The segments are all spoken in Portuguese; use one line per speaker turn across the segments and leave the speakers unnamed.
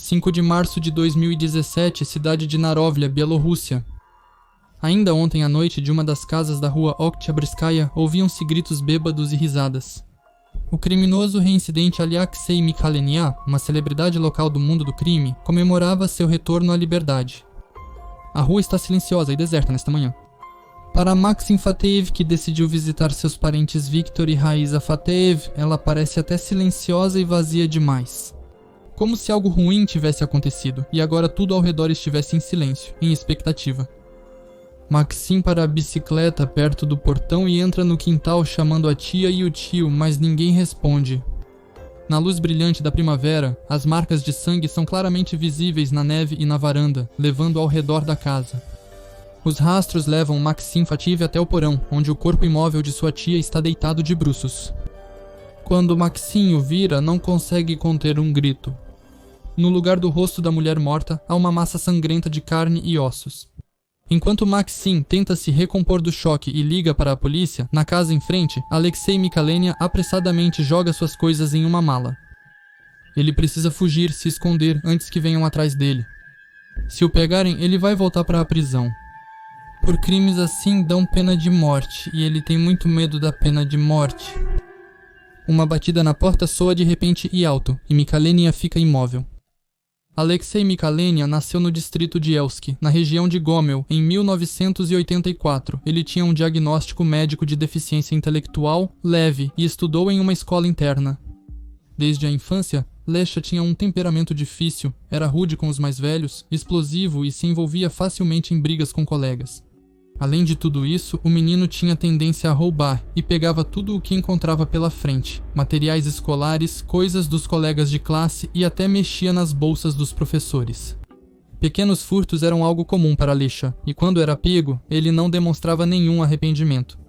5 de março de 2017, cidade de Narovlia, Bielorrússia. Ainda ontem à noite, de uma das casas da rua Oktyabrskaya, ouviam-se gritos bêbados e risadas. O criminoso reincidente Alexei Mikhalenia, uma celebridade local do mundo do crime, comemorava seu retorno à liberdade. A rua está silenciosa e deserta nesta manhã. Para Maxim Fateev, que decidiu visitar seus parentes Victor e Raiza Fateev, ela parece até silenciosa e vazia demais. Como se algo ruim tivesse acontecido, e agora tudo ao redor estivesse em silêncio, em expectativa. Maxim para a bicicleta perto do portão e entra no quintal chamando a tia e o tio, mas ninguém responde. Na luz brilhante da primavera, as marcas de sangue são claramente visíveis na neve e na varanda, levando ao redor da casa. Os rastros levam Maxim Fateev até o porão, onde o corpo imóvel de sua tia está deitado de bruços. Quando Maxim o vira, não consegue conter um grito. No lugar do rosto da mulher morta, há uma massa sangrenta de carne e ossos. Enquanto Maxim tenta se recompor do choque e liga para a polícia, na casa em frente, Alexei Mikhalenia apressadamente joga suas coisas em uma mala. Ele precisa fugir, se esconder, antes que venham atrás dele. Se o pegarem, ele vai voltar para a prisão. Por crimes assim, dão pena de morte, e ele tem muito medo da pena de morte. Uma batida na porta soa de repente e alto, e Mikhalenia fica imóvel. Alexei Mikhalenia nasceu no distrito de Elsk, na região de Gomel, em 1984. Ele tinha um diagnóstico médico de deficiência intelectual leve e estudou em uma escola interna. Desde a infância, Lesha tinha um temperamento difícil, era rude com os mais velhos, explosivo e se envolvia facilmente em brigas com colegas. Além de tudo isso, o menino tinha tendência a roubar e pegava tudo o que encontrava pela frente, materiais escolares, coisas dos colegas de classe e até mexia nas bolsas dos professores. Pequenos furtos eram algo comum para Lesha, e quando era pego, ele não demonstrava nenhum arrependimento.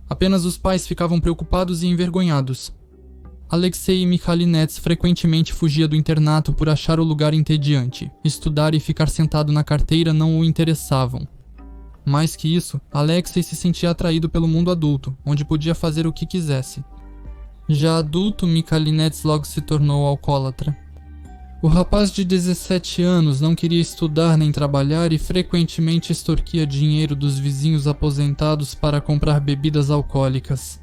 Apenas os pais ficavam preocupados e envergonhados. Alexei Mikhalinets frequentemente fugia do internato por achar o lugar entediante. Estudar e ficar sentado na carteira não o interessavam. Mais que isso, Alexei se sentia atraído pelo mundo adulto, onde podia fazer o que quisesse. Já adulto, Mikhalinets logo se tornou alcoólatra. O rapaz de 17 anos não queria estudar nem trabalhar e frequentemente extorquia dinheiro dos vizinhos aposentados para comprar bebidas alcoólicas.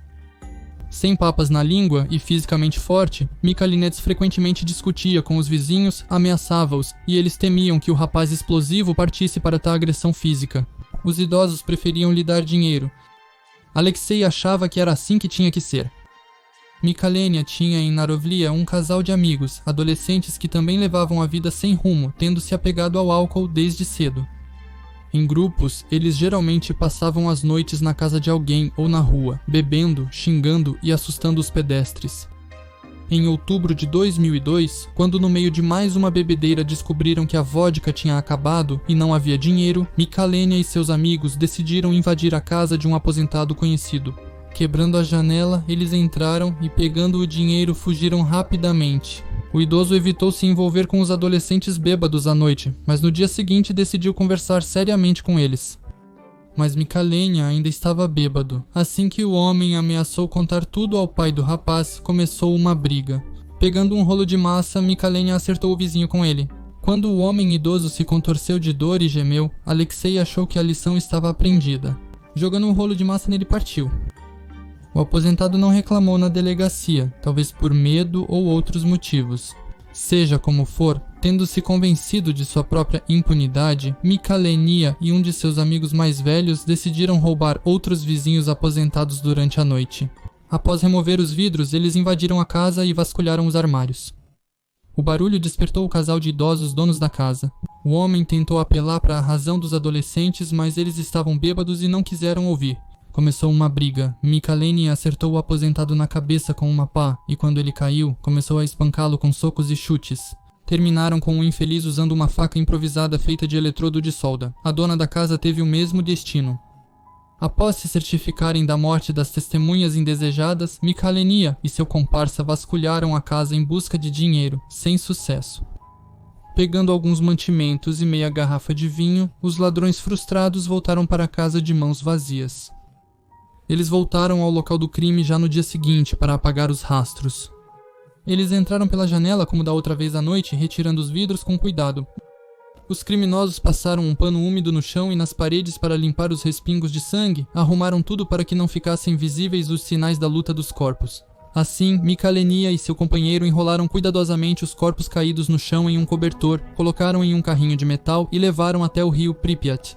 Sem papas na língua e fisicamente forte, Mikhalinets frequentemente discutia com os vizinhos, ameaçava-os e eles temiam que o rapaz explosivo partisse para tal agressão física. Os idosos preferiam lhe dar dinheiro. Alexei achava que era assim que tinha que ser. Mikhalenia tinha em Narovlia um casal de amigos, adolescentes que também levavam a vida sem rumo, tendo se apegado ao álcool desde cedo. Em grupos, eles geralmente passavam as noites na casa de alguém ou na rua, bebendo, xingando e assustando os pedestres. Em outubro de 2002, quando no meio de mais uma bebedeira descobriram que a vodka tinha acabado e não havia dinheiro, Mikhalenia e seus amigos decidiram invadir a casa de um aposentado conhecido. Quebrando a janela, eles entraram e, pegando o dinheiro, fugiram rapidamente. O idoso evitou se envolver com os adolescentes bêbados à noite, mas no dia seguinte decidiu conversar seriamente com eles. Mas Mikhalenia ainda estava bêbado. Assim que o homem ameaçou contar tudo ao pai do rapaz, começou uma briga. Pegando um rolo de massa, Mikhalenia acertou o vizinho com ele. Quando o homem idoso se contorceu de dor e gemeu, Alexei achou que a lição estava aprendida. Jogando um rolo de massa nele, partiu. O aposentado não reclamou na delegacia, talvez por medo ou outros motivos. Seja como for, tendo se convencido de sua própria impunidade, Mikhalenia e um de seus amigos mais velhos decidiram roubar outros vizinhos aposentados durante a noite. Após remover os vidros, eles invadiram a casa e vasculharam os armários. O barulho despertou o casal de idosos donos da casa. O homem tentou apelar para a razão dos adolescentes, mas eles estavam bêbados e não quiseram ouvir. Começou uma briga. Mikhalenia acertou o aposentado na cabeça com uma pá e quando ele caiu, começou a espancá-lo com socos e chutes. Terminaram com o infeliz usando uma faca improvisada feita de eletrodo de solda. A dona da casa teve o mesmo destino. Após se certificarem da morte das testemunhas indesejadas, Mikhalenia e seu comparsa vasculharam a casa em busca de dinheiro, sem sucesso. Pegando alguns mantimentos e meia garrafa de vinho, os ladrões frustrados voltaram para casa de mãos vazias. Eles voltaram ao local do crime já no dia seguinte para apagar os rastros. Eles entraram pela janela como da outra vez à noite, retirando os vidros com cuidado. Os criminosos passaram um pano úmido no chão e nas paredes para limpar os respingos de sangue, arrumaram tudo para que não ficassem visíveis os sinais da luta dos corpos. Assim, Michalenia e seu companheiro enrolaram cuidadosamente os corpos caídos no chão em um cobertor, colocaram em um carrinho de metal e levaram até o rio Pripyat.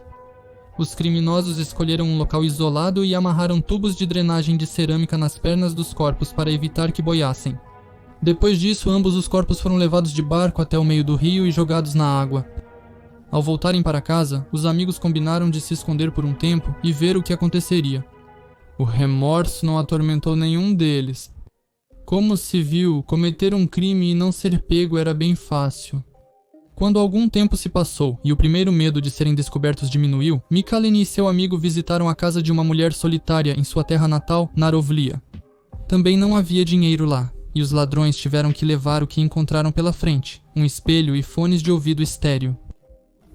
Os criminosos escolheram um local isolado e amarraram tubos de drenagem de cerâmica nas pernas dos corpos para evitar que boiassem. Depois disso, ambos os corpos foram levados de barco até o meio do rio e jogados na água. Ao voltarem para casa, os amigos combinaram de se esconder por um tempo e ver o que aconteceria. O remorso não atormentou nenhum deles. Como se viu, cometer um crime e não ser pego era bem fácil. Quando algum tempo se passou e o primeiro medo de serem descobertos diminuiu, Michalenia e seu amigo visitaram a casa de uma mulher solitária em sua terra natal, Narovlia. Também não havia dinheiro lá, e os ladrões tiveram que levar o que encontraram pela frente, um espelho e fones de ouvido estéreo.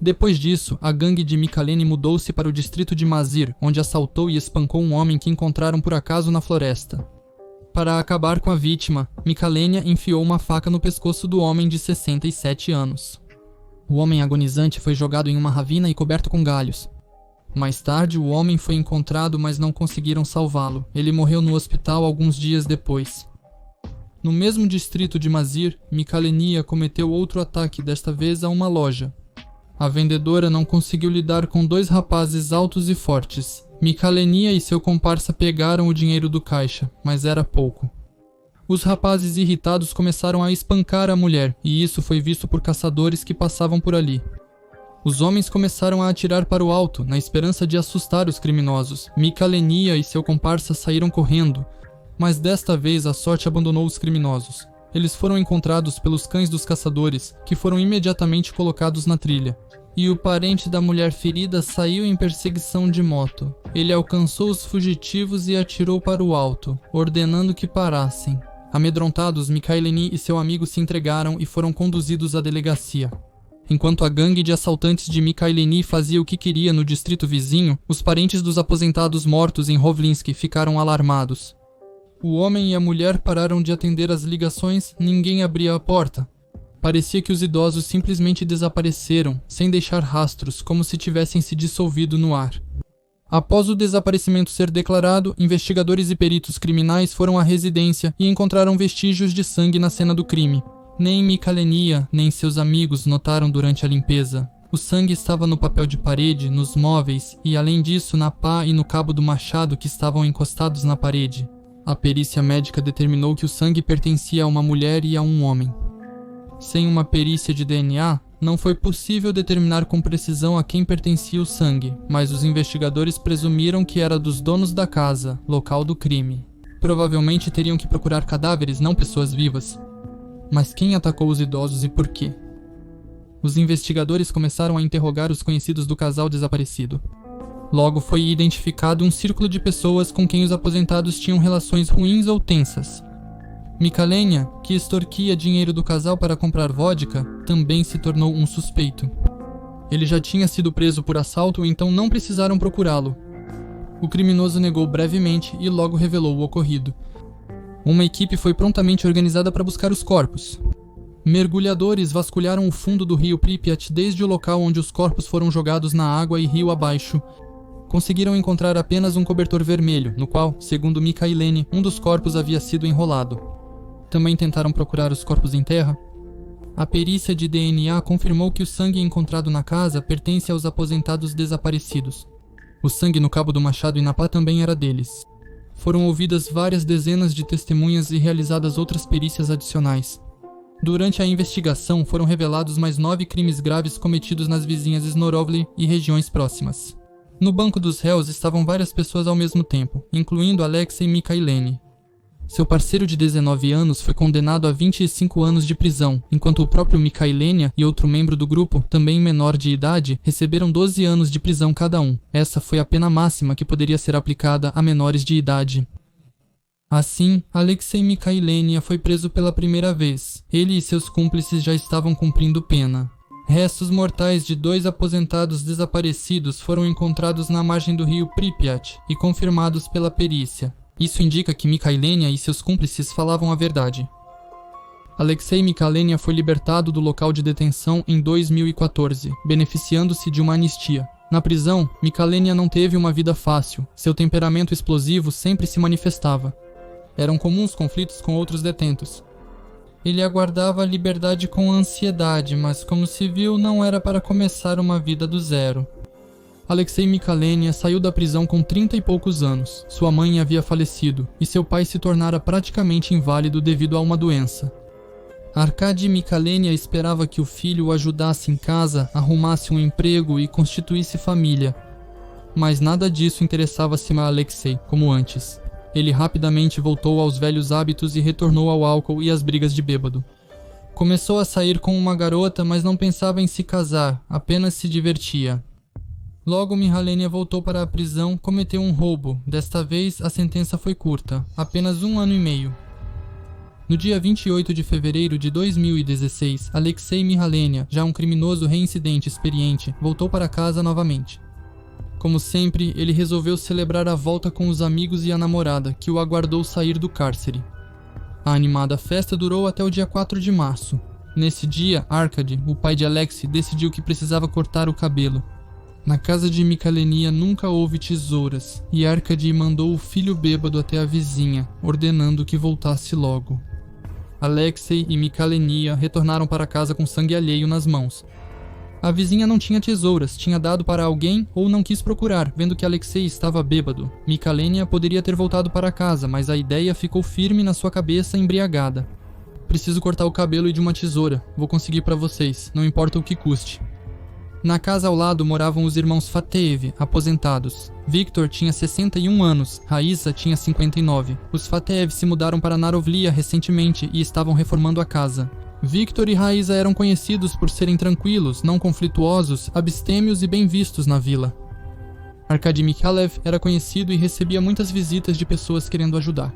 Depois disso, a gangue de Michalenia mudou-se para o distrito de Mazir, onde assaltou e espancou um homem que encontraram por acaso na floresta. Para acabar com a vítima, Michalenia enfiou uma faca no pescoço do homem de 67 anos. O homem agonizante foi jogado em uma ravina e coberto com galhos. Mais tarde, o homem foi encontrado, mas não conseguiram salvá-lo. Ele morreu no hospital alguns dias depois. No mesmo distrito de Mazir, Michalenia cometeu outro ataque, desta vez a uma loja. A vendedora não conseguiu lidar com dois rapazes altos e fortes. Michalenia e seu comparsa pegaram o dinheiro do caixa, mas era pouco. Os rapazes irritados começaram a espancar a mulher, e isso foi visto por caçadores que passavam por ali. Os homens começaram a atirar para o alto, na esperança de assustar os criminosos. Michalenia e seu comparsa saíram correndo, mas desta vez a sorte abandonou os criminosos. Eles foram encontrados pelos cães dos caçadores, que foram imediatamente colocados na trilha. E o parente da mulher ferida saiu em perseguição de moto. Ele alcançou os fugitivos e atirou para o alto, ordenando que parassem. Amedrontados, Michalenia e seu amigo se entregaram e foram conduzidos à delegacia. Enquanto a gangue de assaltantes de Michalenia fazia o que queria no distrito vizinho, os parentes dos aposentados mortos em Rovlinski ficaram alarmados. O homem e a mulher pararam de atender as ligações, ninguém abria a porta. Parecia que os idosos simplesmente desapareceram, sem deixar rastros, como se tivessem se dissolvido no ar. Após o desaparecimento ser declarado, investigadores e peritos criminais foram à residência e encontraram vestígios de sangue na cena do crime. Nem Michalenia, nem seus amigos notaram durante a limpeza. O sangue estava no papel de parede, nos móveis e, além disso, na pá e no cabo do machado que estavam encostados na parede. A perícia médica determinou que o sangue pertencia a uma mulher e a um homem. Sem uma perícia de DNA, não foi possível determinar com precisão a quem pertencia o sangue, mas os investigadores presumiram que era dos donos da casa, local do crime. Provavelmente teriam que procurar cadáveres, não pessoas vivas. Mas quem atacou os idosos e por quê? Os investigadores começaram a interrogar os conhecidos do casal desaparecido. Logo foi identificado um círculo de pessoas com quem os aposentados tinham relações ruins ou tensas. Michalenia, que extorquia dinheiro do casal para comprar vodka, também se tornou um suspeito. Ele já tinha sido preso por assalto, então não precisaram procurá-lo. O criminoso negou brevemente e logo revelou o ocorrido. Uma equipe foi prontamente organizada para buscar os corpos. Mergulhadores vasculharam o fundo do rio Pripyat desde o local onde os corpos foram jogados na água e rio abaixo. Conseguiram encontrar apenas um cobertor vermelho, no qual, segundo Michalenia, um dos corpos havia sido enrolado. Também tentaram procurar os corpos em terra. A perícia de DNA confirmou que o sangue encontrado na casa pertence aos aposentados desaparecidos. O sangue no cabo do machado e na pá também era deles. Foram ouvidas várias dezenas de testemunhas e realizadas outras perícias adicionais. Durante a investigação, foram revelados mais 9 crimes graves cometidos nas vizinhas Snorovli e regiões próximas. No banco dos réus estavam várias pessoas ao mesmo tempo, incluindo Alexei Michalenia. Seu parceiro de 19 anos foi condenado a 25 anos de prisão, enquanto o próprio Michalenia e outro membro do grupo, também menor de idade, receberam 12 anos de prisão cada um. Essa foi a pena máxima que poderia ser aplicada a menores de idade. Assim, Alexei Michalenia foi preso pela primeira vez. Ele e seus cúmplices já estavam cumprindo pena. Restos mortais de 2 aposentados desaparecidos foram encontrados na margem do rio Pripyat e confirmados pela perícia. Isso indica que Michalenia e seus cúmplices falavam a verdade. Alexei Michalenia foi libertado do local de detenção em 2014, beneficiando-se de uma anistia. Na prisão, Michalenia não teve uma vida fácil. Seu temperamento explosivo sempre se manifestava. Eram comuns conflitos com outros detentos. Ele aguardava a liberdade com ansiedade, mas como se viu, não era para começar uma vida do zero. Alexei Michalenia saiu da prisão com 30 e poucos anos. Sua mãe havia falecido, e seu pai se tornara praticamente inválido devido a uma doença. Arkady Michalenia esperava que o filho o ajudasse em casa, arrumasse um emprego e constituísse família. Mas nada disso interessava-se a Alexei, como antes. Ele rapidamente voltou aos velhos hábitos e retornou ao álcool e às brigas de bêbado. Começou a sair com uma garota, mas não pensava em se casar, apenas se divertia. Logo, Michalenia voltou para a prisão, cometeu um roubo. Desta vez, a sentença foi curta, apenas 1 ano e meio. No dia 28 de fevereiro de 2016, Alexei Michalenia, já um criminoso reincidente experiente, voltou para casa novamente. Como sempre, ele resolveu celebrar a volta com os amigos e a namorada, que o aguardou sair do cárcere. A animada festa durou até o dia 4 de março. Nesse dia, Arkady, o pai de Alexei, decidiu que precisava cortar o cabelo. Na casa de Michalenia nunca houve tesouras, e Arkady mandou o filho bêbado até a vizinha, ordenando que voltasse logo. Alexei e Michalenia retornaram para casa com sangue alheio nas mãos. A vizinha não tinha tesouras, tinha dado para alguém ou não quis procurar, vendo que Alexei estava bêbado. Michalenia poderia ter voltado para casa, mas a ideia ficou firme na sua cabeça embriagada. Preciso cortar o cabelo e de uma tesoura. Vou conseguir para vocês, não importa o que custe. Na casa ao lado moravam os irmãos Fateev, aposentados. Victor tinha 61 anos, Raíza tinha 59. Os Fateev se mudaram para Narovlia recentemente e estavam reformando a casa. Victor e Raíza eram conhecidos por serem tranquilos, não conflituosos, abstêmios e bem vistos na vila. Arkady Mikhailev era conhecido e recebia muitas visitas de pessoas querendo ajudar.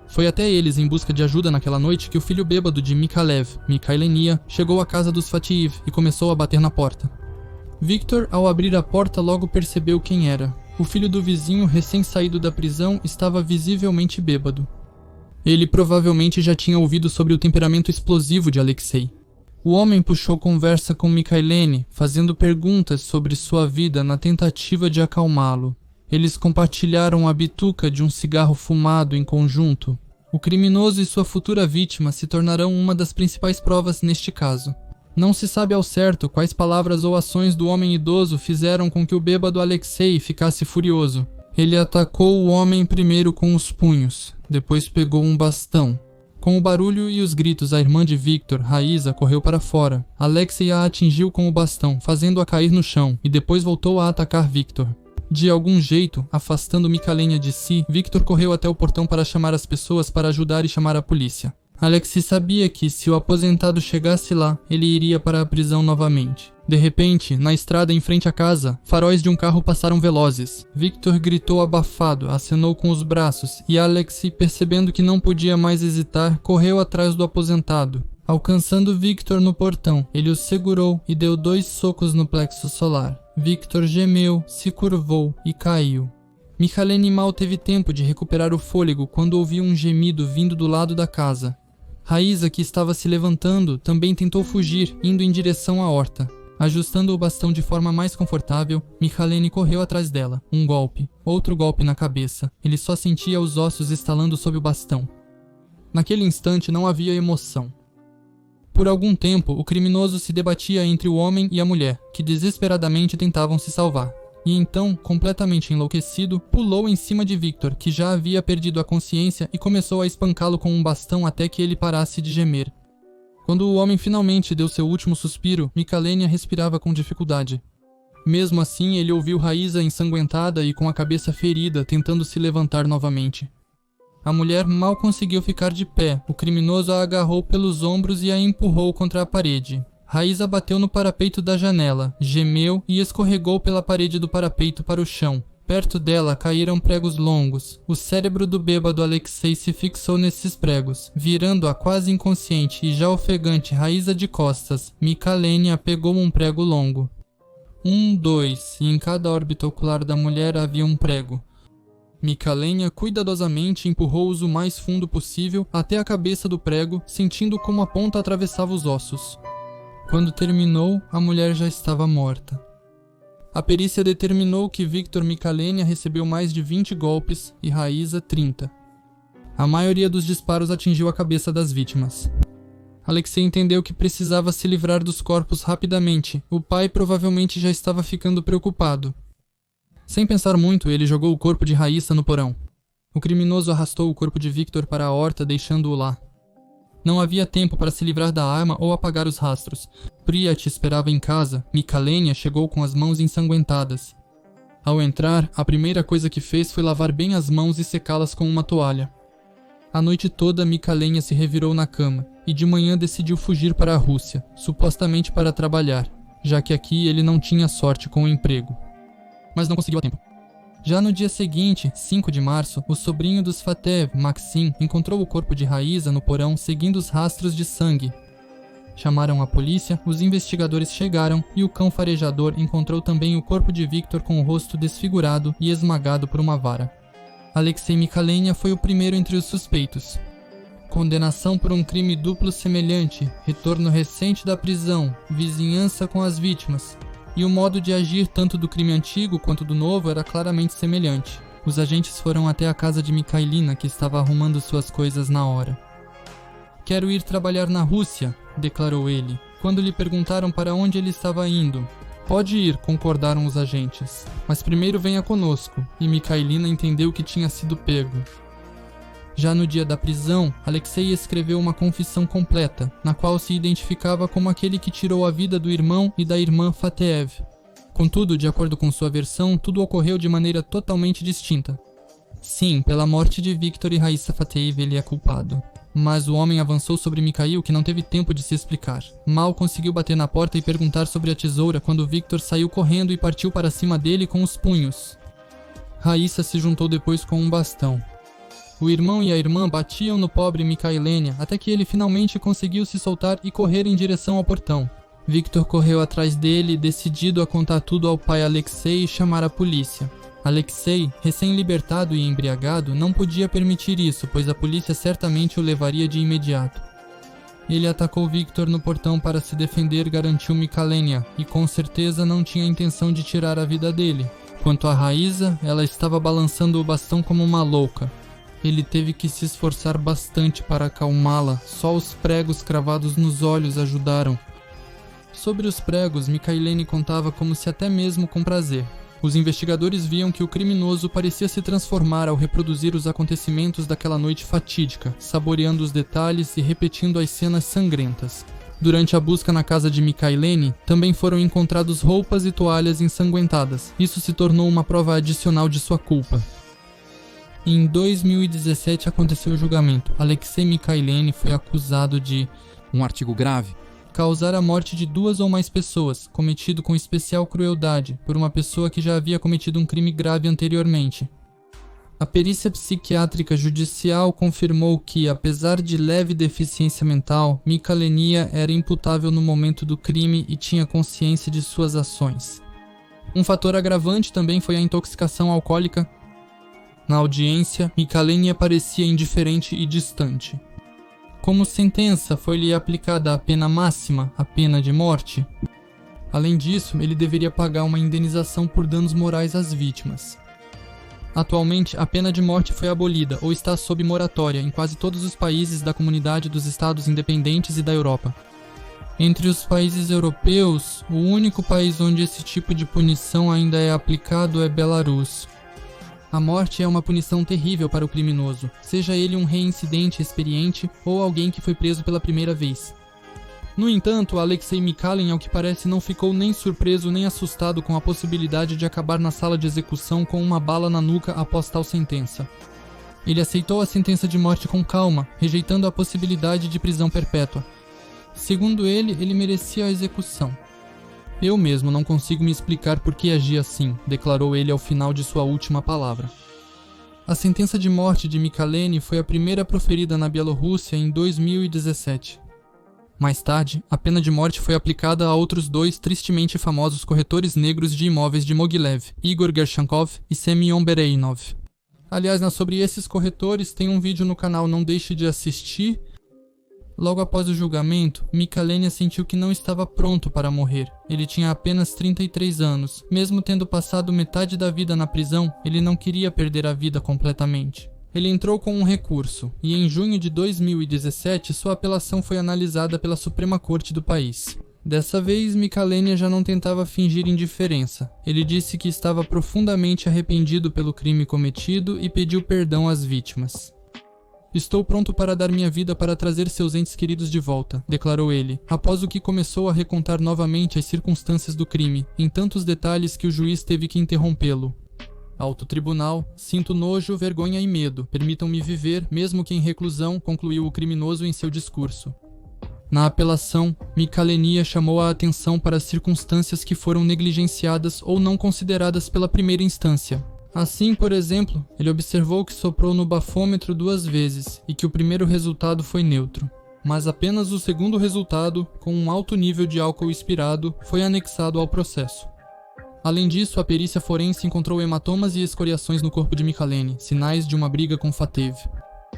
Foi até eles em busca de ajuda naquela noite que o filho bêbado de Mikhailev, Michalenia, chegou à casa dos Fatiev e começou a bater na porta. Victor, ao abrir a porta, logo percebeu quem era. O filho do vizinho, recém-saído da prisão, estava visivelmente bêbado. Ele provavelmente já tinha ouvido sobre o temperamento explosivo de Alexei. O homem puxou conversa com Michalenia, fazendo perguntas sobre sua vida na tentativa de acalmá-lo. Eles compartilharam a bituca de um cigarro fumado em conjunto. O criminoso e sua futura vítima se tornarão uma das principais provas neste caso. Não se sabe ao certo quais palavras ou ações do homem idoso fizeram com que o bêbado Alexei ficasse furioso. Ele atacou o homem primeiro com os punhos, depois pegou um bastão. Com o barulho e os gritos, a irmã de Victor, Raíza, correu para fora. Alexei a atingiu com o bastão, fazendo-a cair no chão, e depois voltou a atacar Victor. De algum jeito, afastando Michalenia de si, Victor correu até o portão para chamar as pessoas para ajudar e chamar a polícia. Alexei sabia que, se o aposentado chegasse lá, ele iria para a prisão novamente. De repente, na estrada em frente à casa, faróis de um carro passaram velozes. Victor gritou abafado, acenou com os braços, e Alexei, percebendo que não podia mais hesitar, correu atrás do aposentado. Alcançando Victor no portão, ele o segurou e deu 2 socos no plexo solar. Victor gemeu, se curvou e caiu. Michalenia mal teve tempo de recuperar o fôlego quando ouviu um gemido vindo do lado da casa. Raíza, que estava se levantando, também tentou fugir, indo em direção à horta. Ajustando o bastão de forma mais confortável, Michalenia correu atrás dela. Um golpe, outro golpe na cabeça. Ele só sentia os ossos estalando sob o bastão. Naquele instante não havia emoção. Por algum tempo, o criminoso se debatia entre o homem e a mulher, que desesperadamente tentavam se salvar. E então, completamente enlouquecido, pulou em cima de Victor, que já havia perdido a consciência, e começou a espancá-lo com um bastão até que ele parasse de gemer. Quando o homem finalmente deu seu último suspiro, Michalenia respirava com dificuldade. Mesmo assim, ele ouviu Raíza ensanguentada e com a cabeça ferida, tentando se levantar novamente. A mulher mal conseguiu ficar de pé. O criminoso a agarrou pelos ombros e a empurrou contra a parede. Raíza bateu no parapeito da janela, gemeu e escorregou pela parede do parapeito para o chão. Perto dela caíram pregos longos. O cérebro do bêbado Alexei se fixou nesses pregos, virando-a quase inconsciente e já ofegante Raíza de costas. Michalenia pegou um prego longo. 1, 2, e em cada órbita ocular da mulher havia um prego. Michalenia cuidadosamente empurrou-os o mais fundo possível até a cabeça do prego, sentindo como a ponta atravessava os ossos. Quando terminou, a mulher já estava morta. A perícia determinou que Victor Michalenia recebeu mais de 20 golpes e Raíza 30. A maioria dos disparos atingiu a cabeça das vítimas. Alexei entendeu que precisava se livrar dos corpos rapidamente. O pai provavelmente já estava ficando preocupado. Sem pensar muito, ele jogou o corpo de Raíssa no porão. O criminoso arrastou o corpo de Victor para a horta, deixando-o lá. Não havia tempo para se livrar da arma ou apagar os rastros. Priyat esperava em casa. Michalenia chegou com as mãos ensanguentadas. Ao entrar, a primeira coisa que fez foi lavar bem as mãos e secá-las com uma toalha. A noite toda, Michalenia se revirou na cama, e de manhã decidiu fugir para a Rússia, supostamente para trabalhar, já que aqui ele não tinha sorte com o emprego. Mas não conseguiu a tempo. Já no dia seguinte, 5 de março, o sobrinho dos Fatev, Maxim, encontrou o corpo de Raíza no porão seguindo os rastros de sangue. Chamaram a polícia, os investigadores chegaram e o cão farejador encontrou também o corpo de Victor com o rosto desfigurado e esmagado por uma vara. Alexei Michalenia foi o primeiro entre os suspeitos. Condenação por um crime duplo semelhante, retorno recente da prisão, vizinhança com as vítimas. E o modo de agir tanto do crime antigo quanto do novo era claramente semelhante. Os agentes foram até a casa de Mikhailina, que estava arrumando suas coisas na hora. "Quero ir trabalhar na Rússia", declarou ele, quando lhe perguntaram para onde ele estava indo. "Pode ir", concordaram os agentes, "mas primeiro venha conosco", e Mikhailina entendeu que tinha sido pego. Já no dia da prisão, Alexei escreveu uma confissão completa, na qual se identificava como aquele que tirou a vida do irmão e da irmã Fateev. Contudo, de acordo com sua versão, tudo ocorreu de maneira totalmente distinta. Sim, pela morte de Victor e Raíssa Fateev ele é culpado. Mas o homem avançou sobre Mikhail, que não teve tempo de se explicar. Mal conseguiu bater na porta e perguntar sobre a tesoura quando Victor saiu correndo e partiu para cima dele com os punhos. Raíssa se juntou depois com um bastão. O irmão e a irmã batiam no pobre Michalenia até que ele finalmente conseguiu se soltar e correr em direção ao portão. Victor correu atrás dele, decidido a contar tudo ao pai Alexei e chamar a polícia. Alexei, recém-libertado e embriagado, não podia permitir isso, pois a polícia certamente o levaria de imediato. Ele atacou Victor no portão para se defender, garantiu Michalenia, e com certeza não tinha intenção de tirar a vida dele. Quanto a Raíza, ela estava balançando o bastão como uma louca. Ele teve que se esforçar bastante para acalmá-la, só os pregos cravados nos olhos ajudaram. Sobre os pregos, Michalenia contava como se até mesmo com prazer. Os investigadores viam que o criminoso parecia se transformar ao reproduzir os acontecimentos daquela noite fatídica, saboreando os detalhes e repetindo as cenas sangrentas. Durante a busca na casa de Michalenia, também foram encontrados roupas e toalhas ensanguentadas. Isso se tornou uma prova adicional de sua culpa. Em 2017 aconteceu o julgamento. Alexei Michalenia foi acusado de
um artigo grave,
causar a morte de 2 ou mais pessoas, cometido com especial crueldade, por uma pessoa que já havia cometido um crime grave anteriormente. A perícia psiquiátrica judicial confirmou que, apesar de leve deficiência mental, Michalenia era imputável no momento do crime e tinha consciência de suas ações. Um fator agravante também foi a intoxicação alcoólica. Na audiência, Michalenia parecia indiferente e distante. Como sentença, foi-lhe aplicada a pena máxima, a pena de morte. Além disso, ele deveria pagar uma indenização por danos morais às vítimas. Atualmente, a pena de morte foi abolida ou está sob moratória em quase todos os países da Comunidade dos Estados Independentes e da Europa. Entre os países europeus, o único país onde esse tipo de punição ainda é aplicado é Belarus. A morte é uma punição terrível para o criminoso, seja ele um reincidente experiente ou alguém que foi preso pela primeira vez. No entanto, Alexei Michalenia, ao que parece, não ficou nem surpreso nem assustado com a possibilidade de acabar na sala de execução com uma bala na nuca após tal sentença. Ele aceitou a sentença de morte com calma, rejeitando a possibilidade de prisão perpétua. Segundo ele merecia a execução. "Eu mesmo não consigo me explicar por que agi assim", declarou ele ao final de sua última palavra. A sentença de morte de Michalenia foi a primeira proferida na Bielorrússia em 2017. Mais tarde, a pena de morte foi aplicada a outros 2 tristemente famosos corretores negros de imóveis de Mogilev, Igor Gershankov e Semyon Bereinov. Aliás, sobre esses corretores, tem um vídeo no canal, não deixe de assistir. Logo após o julgamento, Michalenia sentiu que não estava pronto para morrer. Ele tinha apenas 33 anos. Mesmo tendo passado metade da vida na prisão, ele não queria perder a vida completamente. Ele entrou com um recurso, e em junho de 2017 sua apelação foi analisada pela Suprema Corte do país. Dessa vez, Michalenia já não tentava fingir indiferença. Ele disse que estava profundamente arrependido pelo crime cometido e pediu perdão às vítimas. Estou pronto para dar minha vida para trazer seus entes queridos de volta, declarou ele, após o que começou a recontar novamente as circunstâncias do crime, em tantos detalhes que o juiz teve que interrompê-lo. Alto Tribunal, sinto nojo, vergonha e medo. Permitam-me viver, mesmo que em reclusão, concluiu o criminoso em seu discurso. Na apelação, Michalenia chamou a atenção para as circunstâncias que foram negligenciadas ou não consideradas pela primeira instância. Assim, por exemplo, ele observou que soprou no bafômetro 2 vezes e que o primeiro resultado foi neutro. Mas apenas o segundo resultado, com um alto nível de álcool expirado, foi anexado ao processo. Além disso, a perícia forense encontrou hematomas e escoriações no corpo de Michalenia, sinais de uma briga com Fatev.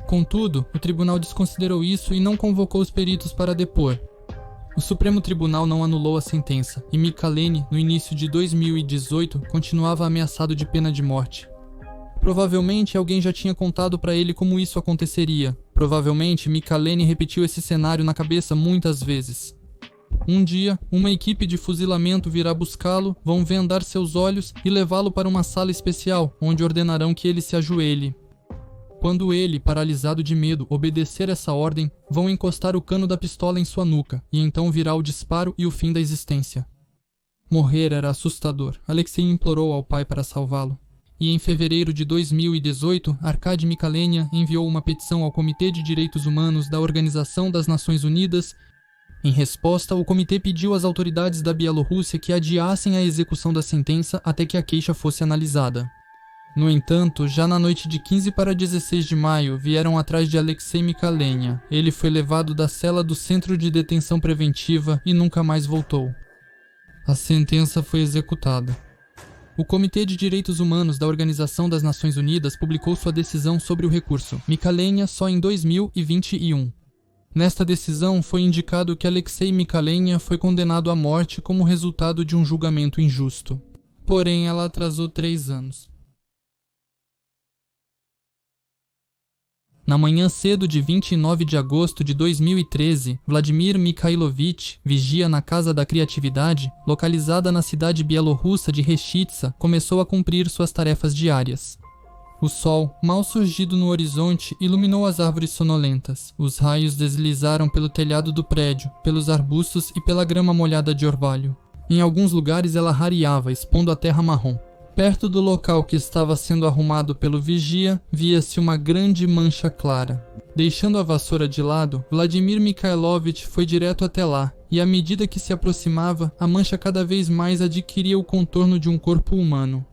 Contudo, o tribunal desconsiderou isso e não convocou os peritos para depor. O Supremo Tribunal não anulou a sentença, e Michalenia, no início de 2018, continuava ameaçado de pena de morte. Provavelmente alguém já tinha contado para ele como isso aconteceria. Provavelmente Michalenia repetiu esse cenário na cabeça muitas vezes. Um dia, uma equipe de fuzilamento virá buscá-lo, vão vendar seus olhos e levá-lo para uma sala especial, onde ordenarão que ele se ajoelhe. Quando ele, paralisado de medo, obedecer essa ordem, vão encostar o cano da pistola em sua nuca, e então virá o disparo e o fim da existência. Morrer era assustador. Alexei implorou ao pai para salvá-lo. E em fevereiro de 2018, Arkady Michalenia enviou uma petição ao Comitê de Direitos Humanos da Organização das Nações Unidas. Em resposta, o comitê pediu às autoridades da Bielorrússia que adiassem a execução da sentença até que a queixa fosse analisada. No entanto, já na noite de 15 para 16 de maio, vieram atrás de Alexei Michalenia. Ele foi levado da cela do Centro de Detenção Preventiva e nunca mais voltou. A sentença foi executada. O Comitê de Direitos Humanos da Organização das Nações Unidas publicou sua decisão sobre o recurso Michalenia só em 2021. Nesta decisão foi indicado que Alexei Michalenia foi condenado à morte como resultado de um julgamento injusto. Porém, ela atrasou 3 anos. Na manhã cedo de 29 de agosto de 2013, Vladimir Mikhailovich, vigia na Casa da Criatividade, localizada na cidade bielorrussa de Reshitsa, começou a cumprir suas tarefas diárias. O sol, mal surgido no horizonte, iluminou as árvores sonolentas. Os raios deslizaram pelo telhado do prédio, pelos arbustos e pela grama molhada de orvalho. Em alguns lugares ela rareava, expondo a terra marrom. Perto do local que estava sendo arrumado pelo vigia, via-se uma grande mancha clara. Deixando a vassoura de lado, Vladimir Mikhailovich foi direto até lá, e à medida que se aproximava, a mancha cada vez mais adquiria o contorno de um corpo humano.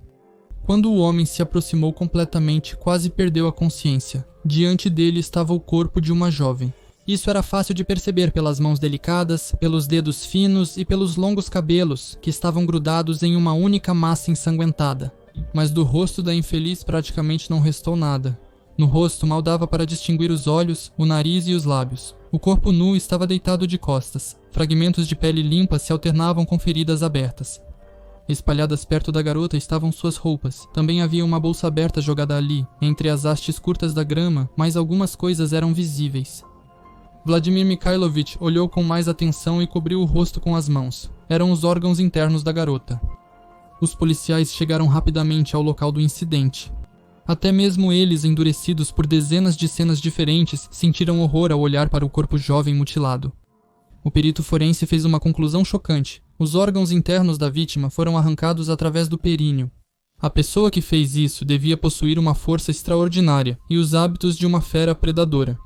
Quando o homem se aproximou completamente, quase perdeu a consciência. Diante dele estava o corpo de uma jovem. Isso era fácil de perceber pelas mãos delicadas, pelos dedos finos e pelos longos cabelos, que estavam grudados em uma única massa ensanguentada. Mas do rosto da infeliz praticamente não restou nada. No rosto mal dava para distinguir os olhos, o nariz e os lábios. O corpo nu estava deitado de costas. Fragmentos de pele limpa se alternavam com feridas abertas. Espalhadas perto da garota estavam suas roupas. Também havia uma bolsa aberta jogada ali, entre as hastes curtas da grama, mas algumas coisas eram visíveis. Vladimir Mikhailovich olhou com mais atenção e cobriu o rosto com as mãos. Eram os órgãos internos da garota. Os policiais chegaram rapidamente ao local do incidente. Até mesmo eles, endurecidos por dezenas de cenas diferentes, sentiram horror ao olhar para o corpo jovem mutilado. O perito forense fez uma conclusão chocante. Os órgãos internos da vítima foram arrancados através do períneo. A pessoa que fez isso devia possuir uma força extraordinária e os hábitos de uma fera predadora.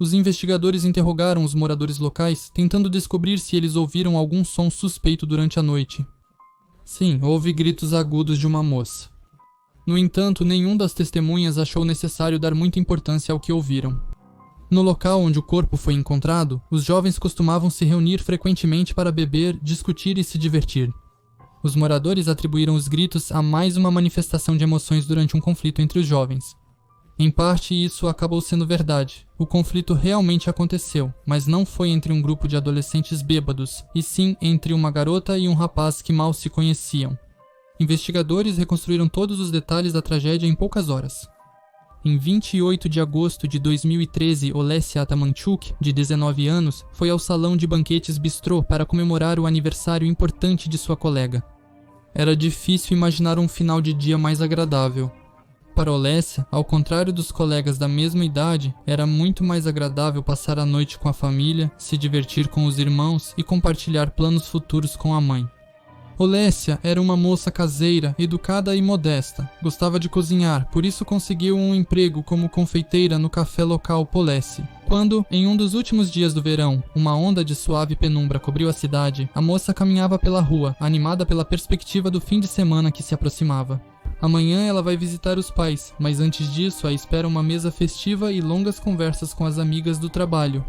Os investigadores interrogaram os moradores locais, tentando descobrir se eles ouviram algum som suspeito durante a noite. Sim, houve gritos agudos de uma moça. No entanto, nenhum das testemunhas achou necessário dar muita importância ao que ouviram. No local onde o corpo foi encontrado, os jovens costumavam se reunir frequentemente para beber, discutir e se divertir. Os moradores atribuíram os gritos a mais uma manifestação de emoções durante um conflito entre os jovens. Em parte, isso acabou sendo verdade. O conflito realmente aconteceu, mas não foi entre um grupo de adolescentes bêbados, e sim entre uma garota e um rapaz que mal se conheciam. Investigadores reconstruíram todos os detalhes da tragédia em poucas horas. Em 28 de agosto de 2013, Olesya Atamanchuk, de 19 anos, foi ao salão de banquetes Bistrô para comemorar o aniversário importante de sua colega. Era difícil imaginar um final de dia mais agradável. Para Olesya, ao contrário dos colegas da mesma idade, era muito mais agradável passar a noite com a família, se divertir com os irmãos e compartilhar planos futuros com a mãe. Olesya era uma moça caseira, educada e modesta. Gostava de cozinhar, por isso conseguiu um emprego como confeiteira no café local Polesse. Quando, em um dos últimos dias do verão, uma onda de suave penumbra cobriu a cidade, a moça caminhava pela rua, animada pela perspectiva do fim de semana que se aproximava. Amanhã ela vai visitar os pais, mas antes disso a espera uma mesa festiva e longas conversas com as amigas do trabalho.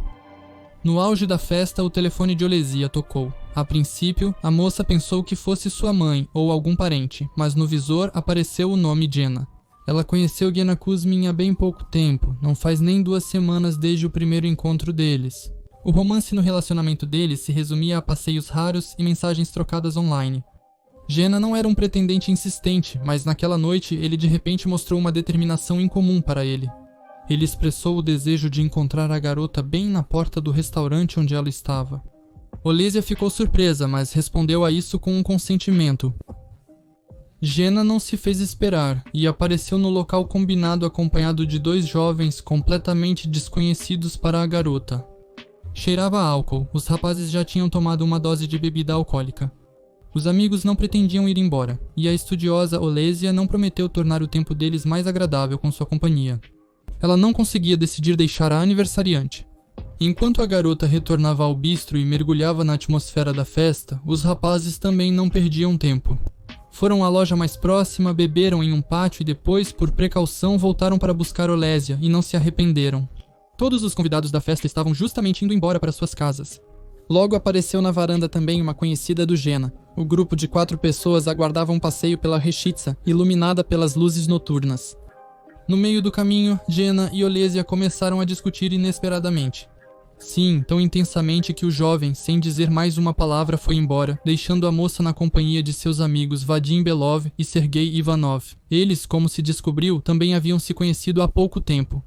No auge da festa, o telefone de Olesya tocou. A princípio, a moça pensou que fosse sua mãe ou algum parente, mas no visor apareceu o nome Jenna. Ela conheceu Gena Kuzmin há bem pouco tempo, não faz nem 2 semanas desde o primeiro encontro deles. O romance no relacionamento deles se resumia a passeios raros e mensagens trocadas online. Jenna não era um pretendente insistente, mas naquela noite ele de repente mostrou uma determinação incomum para ele. Ele expressou o desejo de encontrar a garota bem na porta do restaurante onde ela estava. Olesya ficou surpresa, mas respondeu a isso com um consentimento. Jenna não se fez esperar e apareceu no local combinado acompanhado de 2 jovens completamente desconhecidos para a garota. Cheirava a álcool, os rapazes já tinham tomado uma dose de bebida alcoólica. Os amigos não pretendiam ir embora, e a estudiosa Olesya não prometeu tornar o tempo deles mais agradável com sua companhia. Ela não conseguia decidir deixar a aniversariante. Enquanto a garota retornava ao bistro e mergulhava na atmosfera da festa, os rapazes também não perdiam tempo. Foram à loja mais próxima, beberam em um pátio e depois, por precaução, voltaram para buscar Olesya e não se arrependeram. Todos os convidados da festa estavam justamente indo embora para suas casas. Logo apareceu na varanda também uma conhecida do Jenna. O grupo de 4 pessoas aguardava um passeio pela Reshitsa, iluminada pelas luzes noturnas. No meio do caminho, Jenna e Olesya começaram a discutir inesperadamente. Sim, tão intensamente que o jovem, sem dizer mais uma palavra, foi embora, deixando a moça na companhia de seus amigos Vadim Belov e Sergei Ivanov. Eles, como se descobriu, também haviam se conhecido há pouco tempo.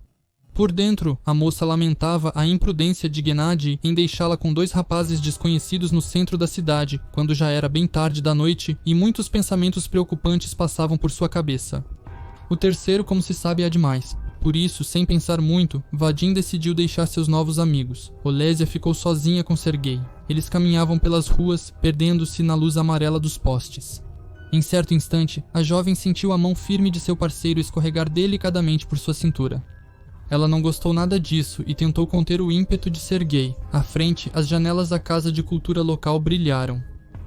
Por dentro, a moça lamentava a imprudência de Gennady em deixá-la com 2 rapazes desconhecidos no centro da cidade, quando já era bem tarde da noite e muitos pensamentos preocupantes passavam por sua cabeça. O terceiro, como se sabe, é demais. Por isso, sem pensar muito, Vadim decidiu deixar seus novos amigos. Olesya ficou sozinha com Sergei. Eles caminhavam pelas ruas, perdendo-se na luz amarela dos postes. Em certo instante, a jovem sentiu a mão firme de seu parceiro escorregar delicadamente por sua cintura. Ela não gostou nada disso e tentou conter o ímpeto de Sergei. À frente, as janelas da casa de cultura local brilharam.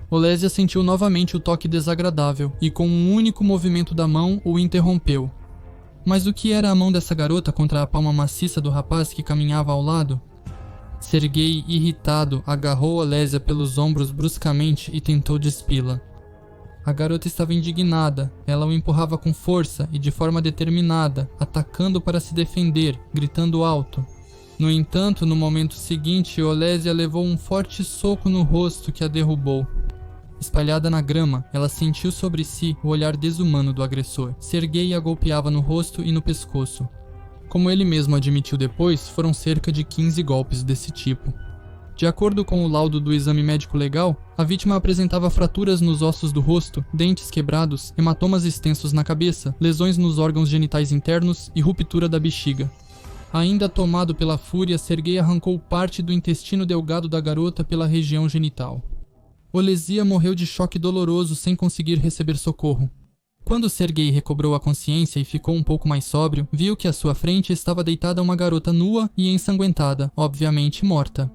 Olesya sentiu novamente o toque desagradável e, com um único movimento da mão, o interrompeu. Mas o que era a mão dessa garota contra a palma maciça do rapaz que caminhava ao lado? Sergei, irritado, agarrou Olesya pelos ombros bruscamente e tentou despi-la. A garota estava indignada, ela o empurrava com força e de forma determinada, atacando para se defender, gritando alto. No entanto, no momento seguinte, Olesya levou um forte soco no rosto que a derrubou. Espalhada na grama, ela sentiu sobre si o olhar desumano do agressor. Sergei a golpeava no rosto e no pescoço. Como ele mesmo admitiu depois, foram cerca de 15 golpes desse tipo. De acordo com o laudo do exame médico legal, a vítima apresentava fraturas nos ossos do rosto, dentes quebrados, hematomas extensos na cabeça, lesões nos órgãos genitais internos e ruptura da bexiga. Ainda tomado pela fúria, Sergei arrancou parte do intestino delgado da garota pela região genital. Olesya morreu de choque doloroso sem conseguir receber socorro. Quando Sergei recobrou a consciência e ficou um pouco mais sóbrio, viu que à sua frente estava deitada uma garota nua e ensanguentada, obviamente morta.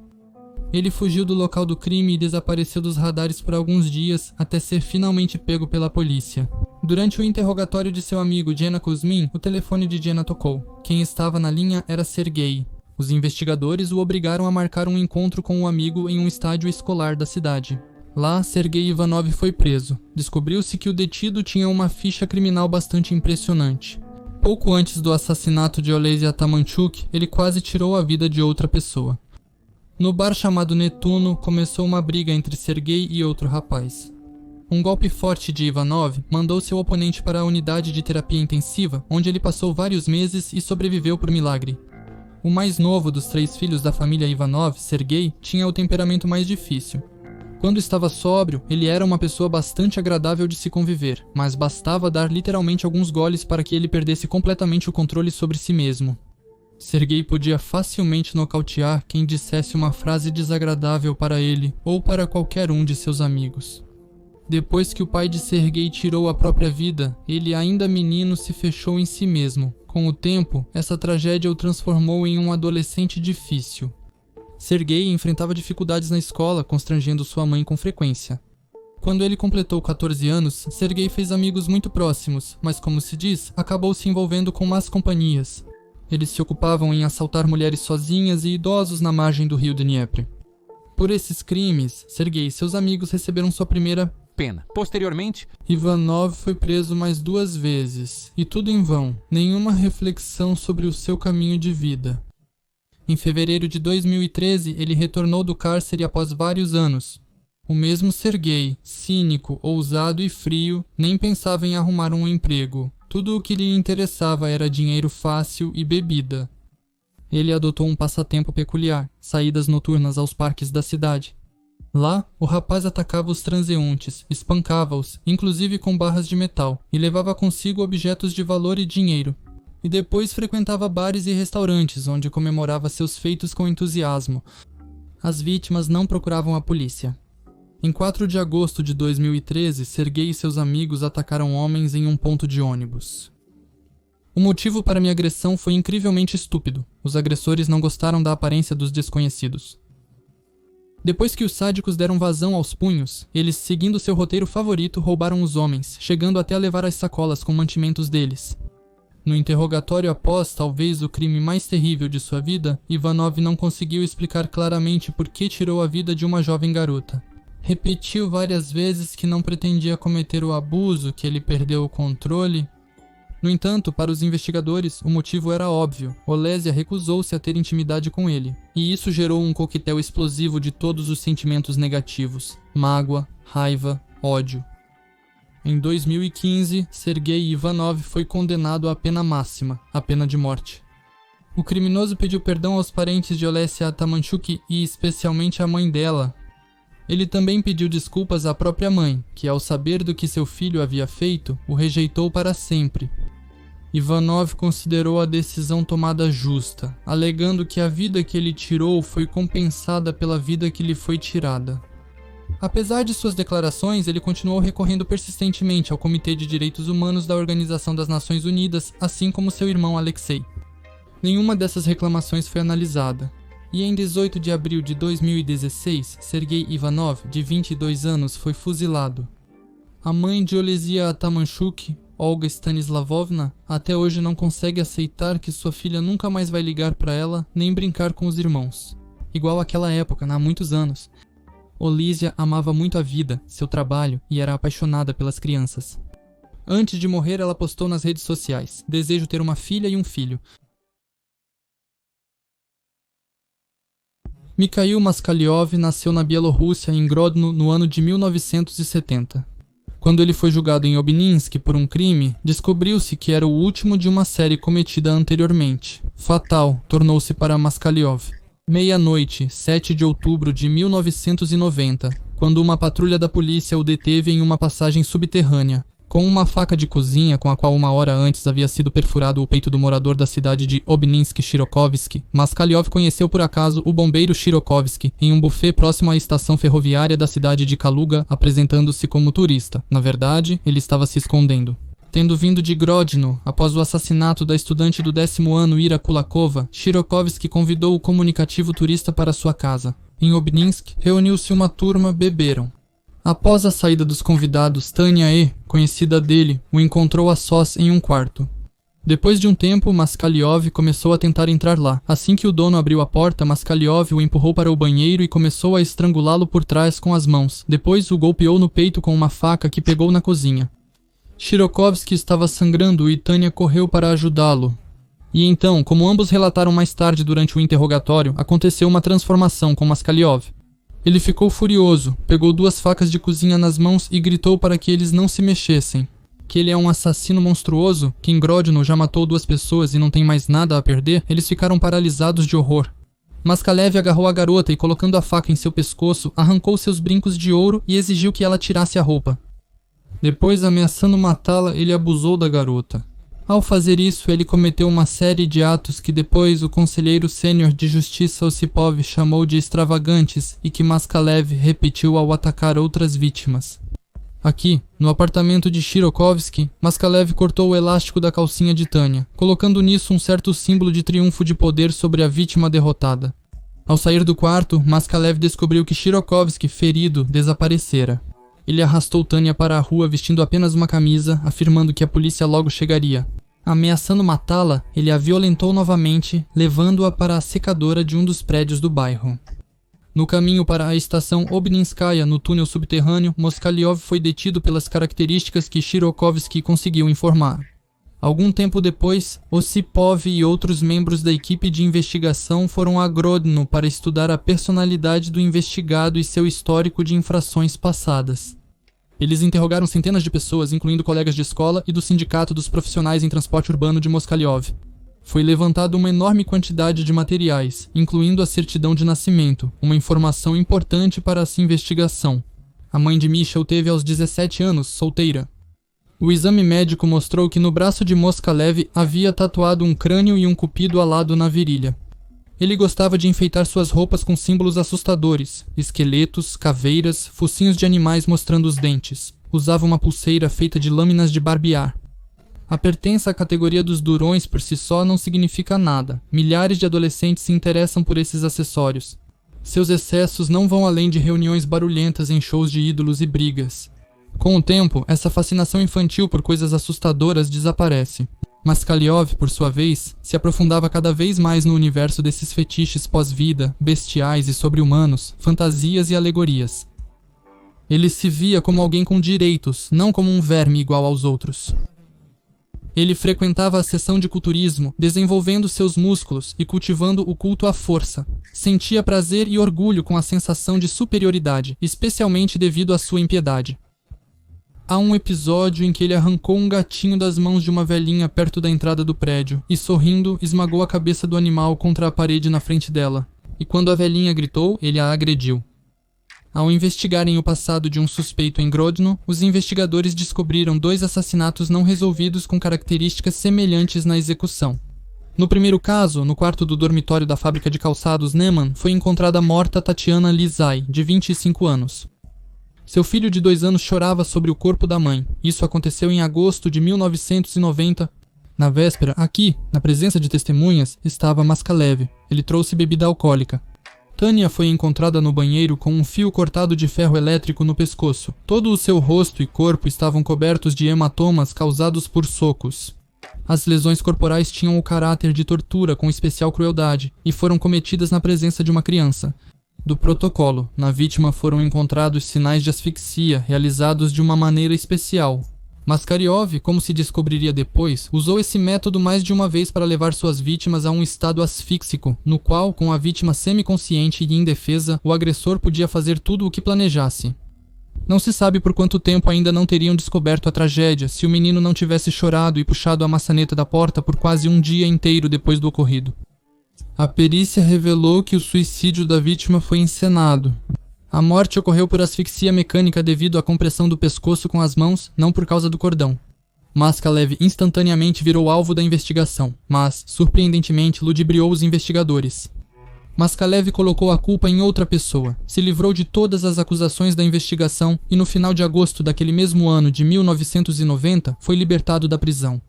Ele fugiu do local do crime e desapareceu dos radares por alguns dias até ser finalmente pego pela polícia. Durante o interrogatório de seu amigo Gena Kuzmin, o telefone de Jenna tocou. Quem estava na linha era Sergei. Os investigadores o obrigaram a marcar um encontro com o amigo em um estádio escolar da cidade. Lá, Sergei Ivanov foi preso. Descobriu-se que o detido tinha uma ficha criminal bastante impressionante. Pouco antes do assassinato de Olesya Atamanchuk, ele quase tirou a vida de outra pessoa. No bar chamado Netuno, começou uma briga entre Sergei e outro rapaz. Um golpe forte de Ivanov mandou seu oponente para a unidade de terapia intensiva, onde ele passou vários meses e sobreviveu por milagre. O mais novo dos 3 filhos da família Ivanov, Sergei, tinha o temperamento mais difícil. Quando estava sóbrio, ele era uma pessoa bastante agradável de se conviver, mas bastava dar literalmente alguns goles para que ele perdesse completamente o controle sobre si mesmo. Sergei podia facilmente nocautear quem dissesse uma frase desagradável para ele ou para qualquer um de seus amigos. Depois que o pai de Sergei tirou a própria vida, ele ainda menino se fechou em si mesmo. Com o tempo, essa tragédia o transformou em um adolescente difícil. Sergei enfrentava dificuldades na escola, constrangendo sua mãe com frequência. Quando ele completou 14 anos, Sergei fez amigos muito próximos, mas como se diz, acabou se envolvendo com más companhias. Eles se ocupavam em assaltar mulheres sozinhas e idosos na margem do rio Dnieper. Por esses crimes, Sergei e seus amigos receberam sua primeira
pena. Posteriormente,
Ivanov foi preso mais 2 vezes, e tudo em vão, nenhuma reflexão sobre o seu caminho de vida. Em fevereiro de 2013, ele retornou do cárcere após vários anos. O mesmo Sergei, cínico, ousado e frio, nem pensava em arrumar um emprego. Tudo o que lhe interessava era dinheiro fácil e bebida. Ele adotou um passatempo peculiar, saídas noturnas aos parques da cidade. Lá, o rapaz atacava os transeuntes, espancava-os, inclusive com barras de metal, e levava consigo objetos de valor e dinheiro. E depois frequentava bares e restaurantes, onde comemorava seus feitos com entusiasmo. As vítimas não procuravam a polícia. Em 4 de agosto de 2013, Sergei e seus amigos atacaram homens em um ponto de ônibus. O motivo para minha agressão foi incrivelmente estúpido. Os agressores não gostaram da aparência dos desconhecidos. Depois que os sádicos deram vazão aos punhos, eles, seguindo seu roteiro favorito, roubaram os homens, chegando até a levar as sacolas com mantimentos deles. No interrogatório após, talvez, o crime mais terrível de sua vida, Ivanov não conseguiu explicar claramente por que tirou a vida de uma jovem garota. Repetiu várias vezes que não pretendia cometer o abuso, que ele perdeu o controle. No entanto, para os investigadores, o motivo era óbvio. Olesya recusou-se a ter intimidade com ele, e isso gerou um coquetel explosivo de todos os sentimentos negativos: mágoa, raiva, ódio. Em 2015, Sergei Ivanov foi condenado à pena máxima, a pena de morte. O criminoso pediu perdão aos parentes de Olesya Atamanchuk e especialmente à mãe dela. Ele também pediu desculpas à própria mãe, que ao saber do que seu filho havia feito, o rejeitou para sempre. Ivanov considerou a decisão tomada justa, alegando que a vida que ele tirou foi compensada pela vida que lhe foi tirada. Apesar de suas declarações, ele continuou recorrendo persistentemente ao Comitê de Direitos Humanos da Organização das Nações Unidas, assim como seu irmão Alexei. Nenhuma dessas reclamações foi analisada. E em 18 de abril de 2016, Sergei Ivanov, de 22 anos, foi fuzilado. A mãe de Olesya Atamanchuk, Olga Stanislavovna, até hoje não consegue aceitar que sua filha nunca mais vai ligar para ela nem brincar com os irmãos. Igual àquela época, há muitos anos. Olesya amava muito a vida, seu trabalho e era apaixonada pelas crianças. Antes de morrer, ela postou nas redes sociais: "Desejo ter uma filha e um filho." Mikhail Moskaliov nasceu na Bielorrússia, em Grodno, no ano de 1970. Quando ele foi julgado em Obninsk por um crime, descobriu-se que era o último de uma série cometida anteriormente. Fatal tornou-se para Moskaliov. Meia-noite, 7 de outubro de 1990, quando uma patrulha da polícia o deteve em uma passagem subterrânea. Com uma faca de cozinha com a qual 1 hora antes havia sido perfurado o peito do morador da cidade de Obninsk-Shirokovsky, Moskaliov conheceu por acaso o bombeiro Shirokovsky em um buffet próximo à estação ferroviária da cidade de Kaluga, apresentando-se como turista. Na verdade, ele estava se escondendo. Tendo vindo de Grodno, após o assassinato da estudante do 10º ano Ira Kulakova, Shirokovsky convidou o comunicativo turista para sua casa. Em Obninsk, reuniu-se uma turma, beberam. Após a saída dos convidados, Tanya E., conhecida dele, o encontrou a sós em um quarto. Depois de um tempo, Moskaliov começou a tentar entrar lá. Assim que o dono abriu a porta, Moskaliov o empurrou para o banheiro e começou a estrangulá-lo por trás com as mãos. Depois o golpeou no peito com uma faca que pegou na cozinha. Shirokovsky estava sangrando e Tanya correu para ajudá-lo. E então, como ambos relataram mais tarde durante o interrogatório, aconteceu uma transformação com Moskaliov. Ele ficou furioso, pegou 2 facas de cozinha nas mãos e gritou para que eles não se mexessem. Que ele é um assassino monstruoso, que em Grodno já matou 2 pessoas e não tem mais nada a perder, eles ficaram paralisados de horror. Moskalev agarrou a garota e, colocando a faca em seu pescoço, arrancou seus brincos de ouro e exigiu que ela tirasse a roupa. Depois, ameaçando matá-la, ele abusou da garota. Ao fazer isso, ele cometeu uma série de atos que depois o conselheiro sênior de justiça Osipov chamou de extravagantes e que Moskalev repetiu ao atacar outras vítimas. Aqui, no apartamento de Shirokovsky, Moskalev cortou o elástico da calcinha de Tanya, colocando nisso um certo símbolo de triunfo de poder sobre a vítima derrotada. Ao sair do quarto, Moskalev descobriu que Shirokovsky, ferido, desaparecera. Ele arrastou Tanya para a rua vestindo apenas uma camisa, afirmando que a polícia logo chegaria. Ameaçando matá-la, ele a violentou novamente, levando-a para a secadora de um dos prédios do bairro. No caminho para a estação Obninskaya, no túnel subterrâneo, Moskaliov foi detido pelas características que Shirokovsky conseguiu informar. Algum tempo depois, Osipov e outros membros da equipe de investigação foram a Grodno para estudar a personalidade do investigado e seu histórico de infrações passadas. Eles interrogaram centenas de pessoas, incluindo colegas de escola e do sindicato dos profissionais em transporte urbano de Moskaliov. Foi levantada uma enorme quantidade de materiais, incluindo a certidão de nascimento, uma informação importante para essa investigação. A mãe de Misha o teve aos 17 anos, solteira. O exame médico mostrou que no braço de Moskalev havia tatuado um crânio e um cupido alado na virilha. Ele gostava de enfeitar suas roupas com símbolos assustadores, esqueletos, caveiras, focinhos de animais mostrando os dentes. Usava uma pulseira feita de lâminas de barbear. A pertença à categoria dos durões por si só não significa nada. Milhares de adolescentes se interessam por esses acessórios. Seus excessos não vão além de reuniões barulhentas em shows de ídolos e brigas. Com o tempo, essa fascinação infantil por coisas assustadoras desaparece. Moskaliov, por sua vez, se aprofundava cada vez mais no universo desses fetiches pós-vida, bestiais e sobre-humanos, fantasias e alegorias. Ele se via como alguém com direitos, não como um verme igual aos outros. Ele frequentava a sessão de culturismo, desenvolvendo seus músculos e cultivando o culto à força. Sentia prazer e orgulho com a sensação de superioridade, especialmente devido à sua impiedade. Há um episódio em que ele arrancou um gatinho das mãos de uma velhinha perto da entrada do prédio e, sorrindo, esmagou a cabeça do animal contra a parede na frente dela. E quando a velhinha gritou, ele a agrediu. Ao investigarem o passado de um suspeito em Grodno, os investigadores descobriram 2 assassinatos não resolvidos com características semelhantes na execução. No primeiro caso, no quarto do dormitório da fábrica de calçados Neman, foi encontrada morta Tatiana Lizai, de 25 anos. Seu filho de 2 anos chorava sobre o corpo da mãe. Isso aconteceu em agosto de 1990. Na véspera, aqui, na presença de testemunhas, estava Moskalev. Ele trouxe bebida alcoólica. Tanya foi encontrada no banheiro com um fio cortado de ferro elétrico no pescoço. Todo o seu rosto e corpo estavam cobertos de hematomas causados por socos. As lesões corporais tinham o caráter de tortura com especial crueldade e foram cometidas na presença de uma criança. Do protocolo, na vítima foram encontrados sinais de asfixia realizados de uma maneira especial. Moskaliov, como se descobriria depois, usou esse método mais de uma vez para levar suas vítimas a um estado asfíxico, no qual, com a vítima semiconsciente e indefesa, o agressor podia fazer tudo o que planejasse. Não se sabe por quanto tempo ainda não teriam descoberto a tragédia se o menino não tivesse chorado e puxado a maçaneta da porta por quase um dia inteiro depois do ocorrido. A perícia revelou que o suicídio da vítima foi encenado. A morte ocorreu por asfixia mecânica devido à compressão do pescoço com as mãos, não por causa do cordão. Moskalev instantaneamente virou alvo da investigação, mas, surpreendentemente, ludibriou os investigadores. Moskalev colocou a culpa em outra pessoa, se livrou de todas as acusações da investigação e no final de agosto daquele mesmo ano de 1990 foi libertado da prisão.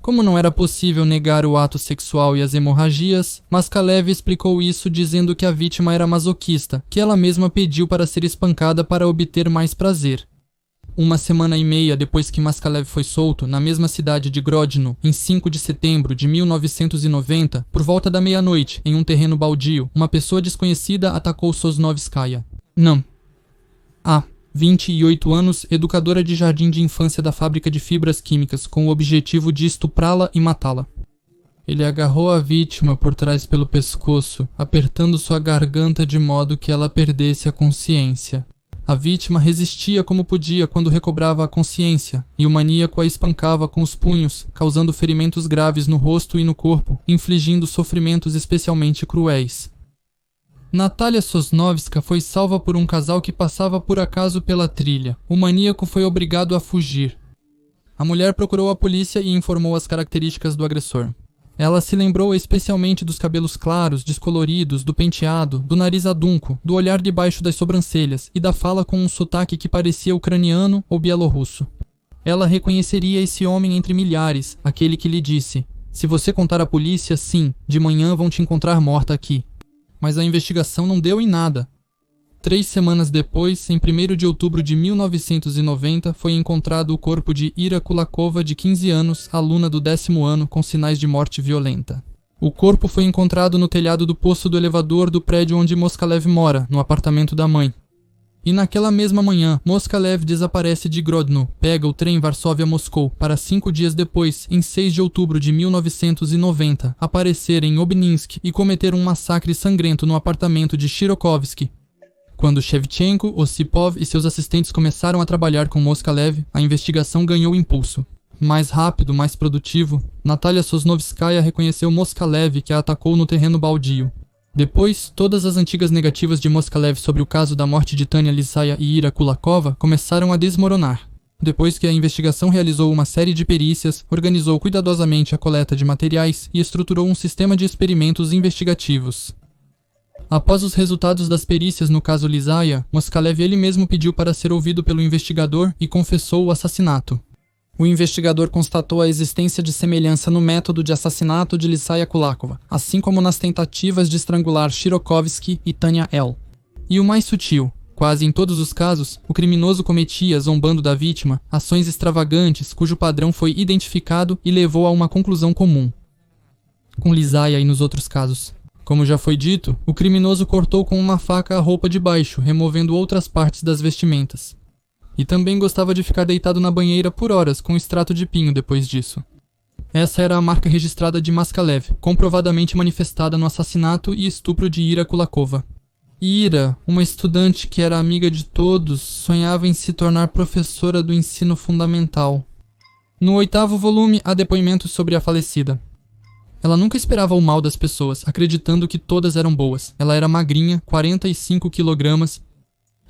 Como não era possível negar o ato sexual e as hemorragias, Moskalev explicou isso dizendo que a vítima era masoquista, que ela mesma pediu para ser espancada para obter mais prazer. 1,5 depois que Moskalev foi solto, na mesma cidade de Grodno, em 5 de setembro de 1990, por volta da meia-noite, em um terreno baldio, uma pessoa desconhecida atacou Sosnovskaya. Não. 28 anos, educadora de jardim de infância da fábrica de fibras químicas, com o objetivo de estuprá-la e matá-la. Ele agarrou a vítima por trás pelo pescoço, apertando sua garganta de modo que ela perdesse a consciência. A vítima resistia como podia quando recobrava a consciência, e o maníaco a espancava com os punhos, causando ferimentos graves no rosto e no corpo, infligindo sofrimentos especialmente cruéis. Natalia Sosnowska foi salva por um casal que passava por acaso pela trilha. O maníaco foi obrigado a fugir. A mulher procurou a polícia e informou as características do agressor. Ela se lembrou especialmente dos cabelos claros, descoloridos, do penteado, do nariz adunco, do olhar debaixo das sobrancelhas e da fala com um sotaque que parecia ucraniano ou bielorrusso. Ela reconheceria esse homem entre milhares, aquele que lhe disse: "Se você contar à polícia, sim, de manhã vão te encontrar morta aqui." Mas a investigação não deu em nada. 3 semanas depois, em 1º de outubro de 1990, foi encontrado o corpo de Ira Kulakova, de 15 anos, aluna do 10º ano, com sinais de morte violenta. O corpo foi encontrado no telhado do poço do elevador do prédio onde Moskalev mora, no apartamento da mãe. E naquela mesma manhã, Moskalev desaparece de Grodno, pega o trem Varsóvia-Moscou, para 5 dias depois, em 6 de outubro de 1990, aparecer em Obninsk e cometer um massacre sangrento no apartamento de Shirokovsky. Quando Shevchenko, Ossipov e seus assistentes começaram a trabalhar com Moskalev, a investigação ganhou impulso. Mais rápido, mais produtivo, Natalia Sosnowskaya reconheceu Moskalev, que a atacou no terreno baldio. Depois, todas as antigas negativas de Moskalev sobre o caso da morte de Tania Lisaya e Ira Kulakova começaram a desmoronar. Depois que a investigação realizou uma série de perícias, organizou cuidadosamente a coleta de materiais e estruturou um sistema de experimentos investigativos. Após os resultados das perícias no caso Lisaya, Moskalev ele mesmo pediu para ser ouvido pelo investigador e confessou o assassinato. O investigador constatou a existência de semelhança no método de assassinato de Lisaya Kulakova, assim como nas tentativas de estrangular Shirokovsky e Tania L. E o mais sutil, quase em todos os casos, o criminoso cometia, zombando da vítima, ações extravagantes cujo padrão foi identificado e levou a uma conclusão comum. Com Lisaya e nos outros casos. Como já foi dito, o criminoso cortou com uma faca a roupa de baixo, removendo outras partes das vestimentas. E também gostava de ficar deitado na banheira por horas com extrato de pinho depois disso. Essa era a marca registrada de Moskalev, comprovadamente manifestada no assassinato e estupro de Ira Kulakova. Ira, uma estudante que era amiga de todos, sonhava em se tornar professora do ensino fundamental. No 8º volume, há depoimentos sobre a falecida. Ela nunca esperava o mal das pessoas, acreditando que todas eram boas. Ela era magrinha, 45 quilogramas.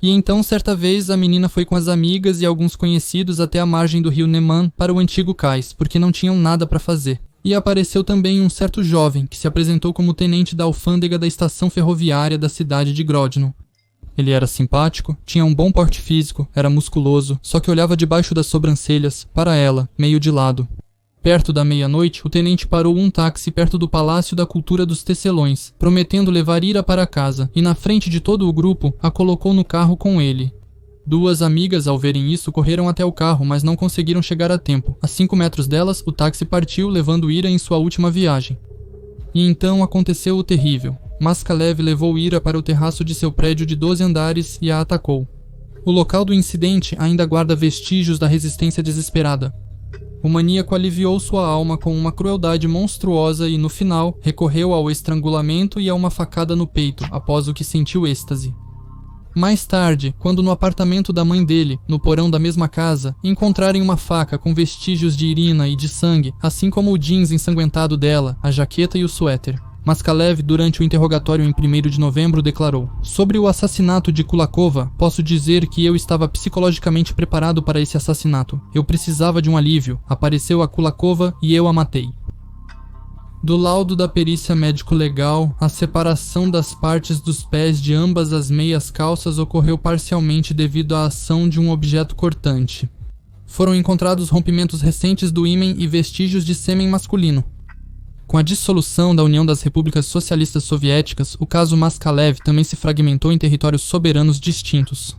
E então, certa vez, a menina foi com as amigas e alguns conhecidos até a margem do rio Neman para o antigo cais, porque não tinham nada para fazer. E apareceu também um certo jovem, que se apresentou como tenente da alfândega da estação ferroviária da cidade de Grodno. Ele era simpático, tinha um bom porte físico, era musculoso, só que olhava debaixo das sobrancelhas, para ela, meio de lado. Perto da meia-noite, o tenente parou um táxi perto do Palácio da Cultura dos Tecelões, prometendo levar Ira para casa, e na frente de todo o grupo, a colocou no carro com ele. 2 amigas, ao verem isso, correram até o carro, mas não conseguiram chegar a tempo. A 5 metros delas, o táxi partiu, levando Ira em sua última viagem. E então aconteceu o terrível. Moskalev levou Ira para o terraço de seu prédio de 12 andares e a atacou. O local do incidente ainda guarda vestígios da resistência desesperada. O maníaco aliviou sua alma com uma crueldade monstruosa e, no final, recorreu ao estrangulamento e a uma facada no peito, após o que sentiu êxtase. Mais tarde, quando no apartamento da mãe dele, no porão da mesma casa, encontrarem uma faca com vestígios de urina e de sangue, assim como o jeans ensanguentado dela, a jaqueta e o suéter. Moskalev, durante o interrogatório em 1º de novembro, declarou: "Sobre o assassinato de Kulakova, posso dizer que eu estava psicologicamente preparado para esse assassinato. Eu precisava de um alívio. Apareceu a Kulakova e eu a matei." Do laudo da perícia médico-legal, a separação das partes dos pés de ambas as meias calças ocorreu parcialmente devido à ação de um objeto cortante. Foram encontrados rompimentos recentes do ímen e vestígios de sêmen masculino. Com a dissolução da União das Repúblicas Socialistas Soviéticas, o caso Moskalev também se fragmentou em territórios soberanos distintos.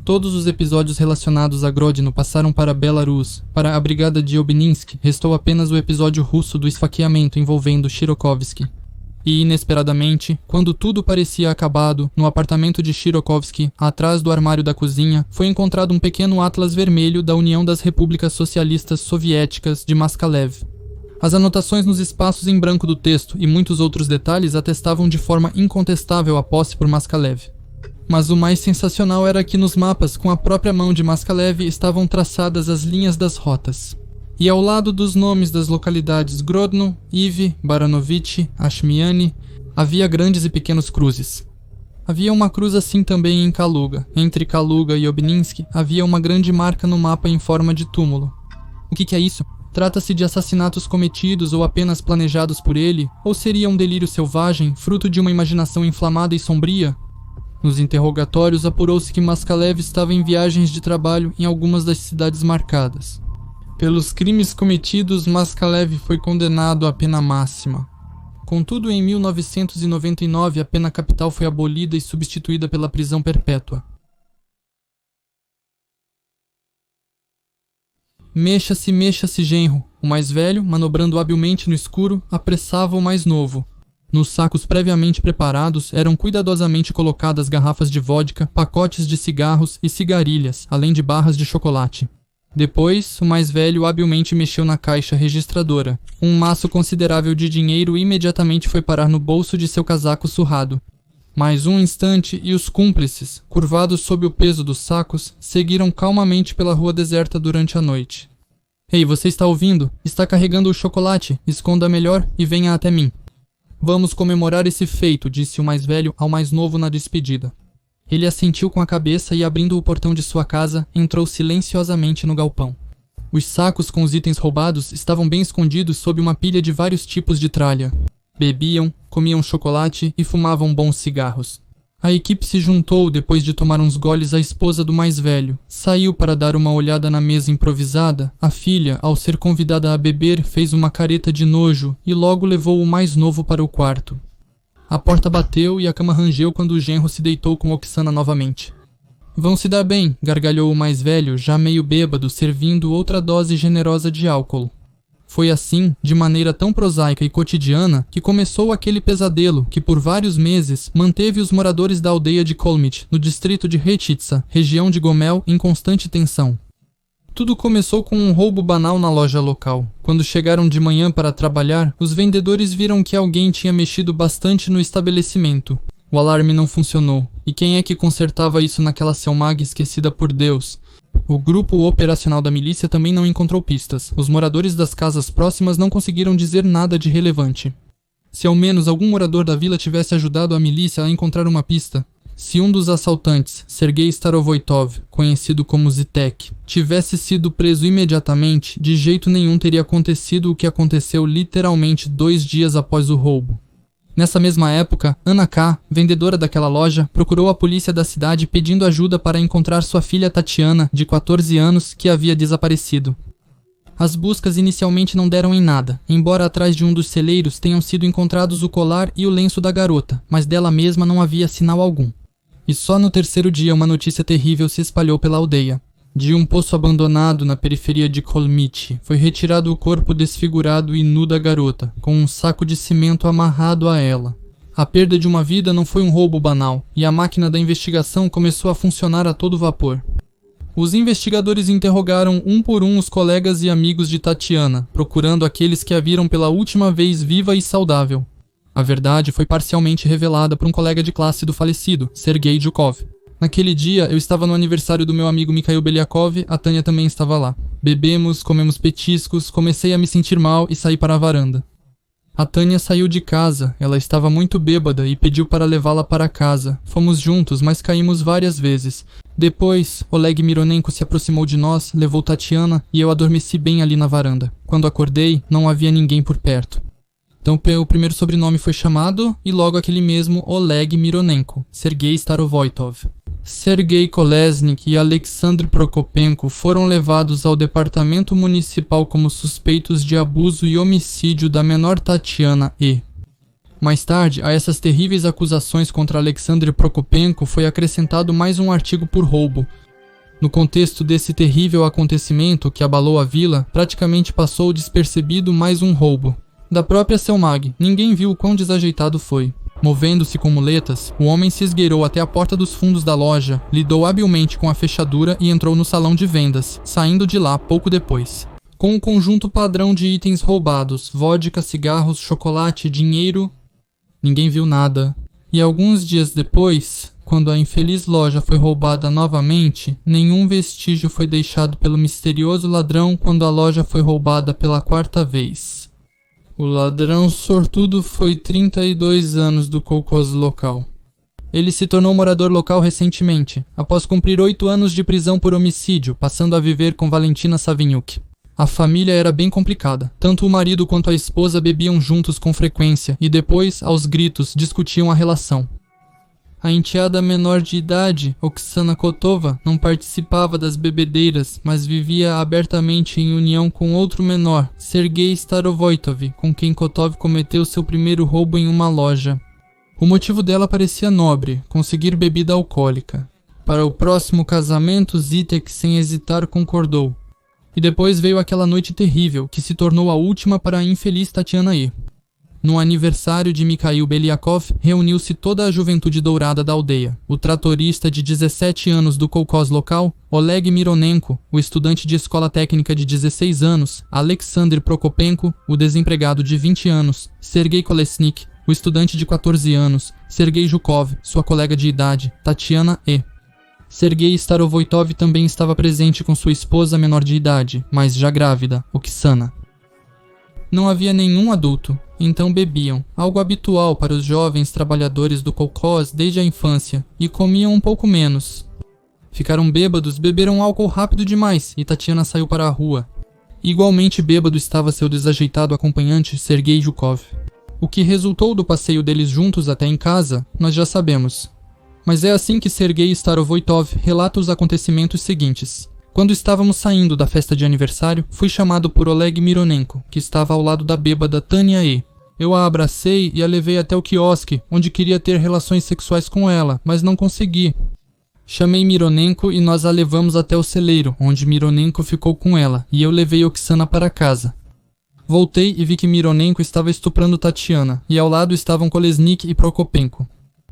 Todos os episódios relacionados a Grodno passaram para Belarus. Para a brigada de Obninsk, restou apenas o episódio russo do esfaqueamento envolvendo Shirokovsky. E, inesperadamente, quando tudo parecia acabado, no apartamento de Shirokovsky, atrás do armário da cozinha, foi encontrado um pequeno atlas vermelho da União das Repúblicas Socialistas Soviéticas de Moskalev. As anotações nos espaços em branco do texto e muitos outros detalhes atestavam de forma incontestável a posse por Moskalev. Mas o mais sensacional era que nos mapas, com a própria mão de Moskalev, estavam traçadas as linhas das rotas. E ao lado dos nomes das localidades Grodno, Ive, Baranovich, Ashmiany, havia grandes e pequenos cruzes. Havia uma cruz assim também em Kaluga. Entre Kaluga e Obninsk havia uma grande marca no mapa em forma de túmulo. O que é isso? Trata-se de assassinatos cometidos ou apenas planejados por ele? Ou seria um delírio selvagem, fruto de uma imaginação inflamada e sombria? Nos interrogatórios apurou-se que Moskalev estava em viagens de trabalho em algumas das cidades marcadas. Pelos crimes cometidos, Moskalev foi condenado à pena máxima. Contudo, em 1999, a pena capital foi abolida e substituída pela prisão perpétua. Mexa-se, mexa-se, genro. O mais velho, manobrando habilmente no escuro, apressava o mais novo. Nos sacos previamente preparados eram cuidadosamente colocadas garrafas de vodka, pacotes de cigarros e cigarilhas, além de barras de chocolate. Depois, o mais velho habilmente mexeu na caixa registradora. Um maço considerável de dinheiro imediatamente foi parar no bolso de seu casaco surrado. Mais um instante e os cúmplices, curvados sob o peso dos sacos, seguiram calmamente pela rua deserta durante a noite. Ei, você está ouvindo? Está carregando o chocolate. Esconda melhor e venha até mim. Vamos comemorar esse feito, disse o mais velho ao mais novo na despedida. Ele assentiu com a cabeça e, abrindo o portão de sua casa, entrou silenciosamente no galpão. Os sacos com os itens roubados estavam bem escondidos sob uma pilha de vários tipos de tralha. Bebiam, comiam chocolate e fumavam bons cigarros. A equipe se juntou depois de tomar uns goles à esposa do mais velho. Saiu para dar uma olhada na mesa improvisada. A filha, ao ser convidada a beber, fez uma careta de nojo e logo levou o mais novo para o quarto. A porta bateu e a cama rangeu quando o genro se deitou com Oksana novamente. Vão se dar bem, gargalhou o mais velho, já meio bêbado, servindo outra dose generosa de álcool. Foi assim, de maneira tão prosaica e cotidiana, que começou aquele pesadelo que por vários meses manteve os moradores da aldeia de Kolmich, no distrito de Rechitsa, região de Gomel, em constante tensão. Tudo começou com um roubo banal na loja local. Quando chegaram de manhã para trabalhar, os vendedores viram que alguém tinha mexido bastante no estabelecimento. O alarme não funcionou. E quem é que consertava isso naquela selmag esquecida por Deus? O grupo operacional da milícia também não encontrou pistas. Os moradores das casas próximas não conseguiram dizer nada de relevante. Se ao menos algum morador da vila tivesse ajudado a milícia a encontrar uma pista. Se um dos assaltantes, Sergei Starovoitov, conhecido como Zitek, tivesse sido preso imediatamente, de jeito nenhum teria acontecido o que aconteceu literalmente 2 dias após o roubo. Nessa mesma época, Anna K., vendedora daquela loja, procurou a polícia da cidade pedindo ajuda para encontrar sua filha Tatiana, de 14 anos, que havia desaparecido. As buscas inicialmente não deram em nada, embora atrás de um dos celeiros tenham sido encontrados o colar e o lenço da garota, mas dela mesma não havia sinal algum. E só no 3º dia uma notícia terrível se espalhou pela aldeia. De um poço abandonado na periferia de Kolmich, foi retirado o corpo desfigurado e nu da garota, com um saco de cimento amarrado a ela. A perda de uma vida não foi um roubo banal, e a máquina da investigação começou a funcionar a todo vapor. Os investigadores interrogaram um por um os colegas e amigos de Tatiana, procurando aqueles que a viram pela última vez viva e saudável. A verdade foi parcialmente revelada por um colega de classe do falecido, Sergei Zhukov. Naquele dia, eu estava no aniversário do meu amigo Mikhail Beliakov, a Tânia também estava lá. Bebemos, comemos petiscos, comecei a me sentir mal e saí para a varanda. A Tânia saiu de casa, ela estava muito bêbada e pediu para levá-la para casa. Fomos juntos, mas caímos várias vezes. Depois, Oleg Mironenko se aproximou de nós, levou Tatiana e eu adormeci bem ali na varanda. Quando acordei, não havia ninguém por perto. Então o primeiro sobrenome foi chamado e logo aquele mesmo Oleg Mironenko, Sergei Starovoitov. Sergei Kolesnik e Alexandr Prokopenko foram levados ao departamento municipal como suspeitos de abuso e homicídio da menor Tatiana E. Mais tarde, a essas terríveis acusações contra Alexandr Prokopenko foi acrescentado mais um artigo por roubo. No contexto desse terrível acontecimento que abalou a vila, praticamente passou despercebido mais um roubo. Da própria Selmag, ninguém viu o quão desajeitado foi. Movendo-se com muletas, o homem se esgueirou até a porta dos fundos da loja, lidou habilmente com a fechadura e entrou no salão de vendas, saindo de lá pouco depois. Com um conjunto padrão de itens roubados, vodka, cigarros, chocolate, dinheiro... Ninguém viu nada. E alguns dias depois, quando a infeliz loja foi roubada novamente, nenhum vestígio foi deixado pelo misterioso ladrão quando a loja foi roubada pela 4ª vez. O ladrão sortudo foi 32 anos do kolkhoz local. Ele se tornou morador local recentemente, após cumprir 8 anos de prisão por homicídio, passando a viver com Valentina Savignuk. A família era bem complicada. Tanto o marido quanto a esposa bebiam juntos com frequência e depois, aos gritos, discutiam a relação. A enteada menor de idade, Oksana Kotova, não participava das bebedeiras, mas vivia abertamente em união com outro menor, Sergei Starovoitov, com quem Kotov cometeu seu primeiro roubo em uma loja. O motivo dela parecia nobre, conseguir bebida alcoólica. Para o próximo casamento, Zitek sem hesitar concordou. E depois veio aquela noite terrível, que se tornou a última para a infeliz Tatiana E. No aniversário de Mikhail Beliakov, reuniu-se toda a juventude dourada da aldeia. O tratorista de 17 anos do kolkhoz local, Oleg Mironenko, o estudante de escola técnica de 16 anos, Alexander Prokopenko, o desempregado de 20 anos, Sergei Kolesnik, o estudante de 14 anos, Sergei Zhukov, sua colega de idade, Tatiana E. Sergei Starovoitov também estava presente com sua esposa menor de idade, mas já grávida, Oksana. Não havia nenhum adulto, então bebiam, algo habitual para os jovens trabalhadores do kolkhoz desde a infância, e comiam um pouco menos. Ficaram bêbados, beberam álcool rápido demais e Tatiana saiu para a rua. Igualmente bêbado estava seu desajeitado acompanhante Sergei Zhukov. O que resultou do passeio deles juntos até em casa, nós já sabemos. Mas é assim que Sergei Starovoitov relata os acontecimentos seguintes. Quando estávamos saindo da festa de aniversário, fui chamado por Oleg Mironenko, que estava ao lado da bêbada Tania E. Eu a abracei e a levei até o quiosque, onde queria ter relações sexuais com ela, mas não consegui. Chamei Mironenko e nós a levamos até o celeiro, onde Mironenko ficou com ela, e eu levei Oksana para casa. Voltei e vi que Mironenko estava estuprando Tatiana, e ao lado estavam Kolesnik e Prokopenko.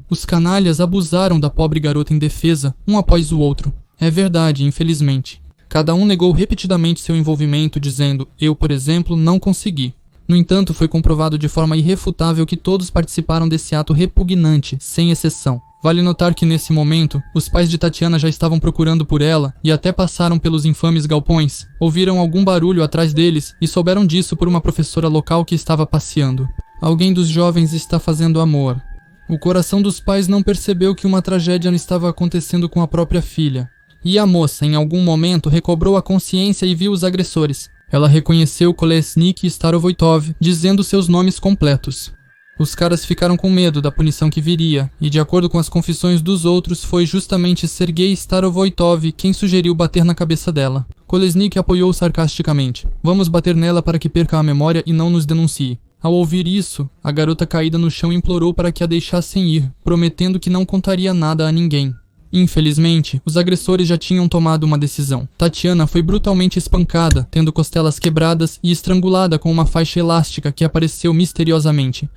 Os canalhas abusaram da pobre garota indefesa, um após o outro. É verdade, infelizmente. Cada um negou repetidamente seu envolvimento, dizendo, eu, por exemplo, não consegui. No entanto, foi comprovado de forma irrefutável que todos participaram desse ato repugnante, sem exceção. Vale notar que nesse momento, os pais de Tatiana já estavam procurando por ela e até passaram pelos infames galpões, ouviram algum barulho atrás deles e souberam disso por uma professora local que estava passeando. Alguém dos jovens está fazendo amor. O coração dos pais não percebeu que uma tragédia não estava acontecendo com a própria filha. E a moça, em algum momento, recobrou a consciência e viu os agressores. Ela reconheceu Kolesnik e Starovoitov, dizendo seus nomes completos. Os caras ficaram com medo da punição que viria, e de acordo com as confissões dos outros, foi justamente Sergei Starovoitov quem sugeriu bater na cabeça dela. Kolesnik apoiou sarcasticamente. Vamos bater nela para que perca a memória e não nos denuncie. Ao ouvir isso, a garota caída no chão implorou para que a deixassem ir, prometendo que não contaria nada a ninguém. Infelizmente, os agressores já tinham tomado uma decisão. Tatiana foi brutalmente espancada, tendo costelas quebradas e estrangulada com uma faixa elástica que apareceu misteriosamente.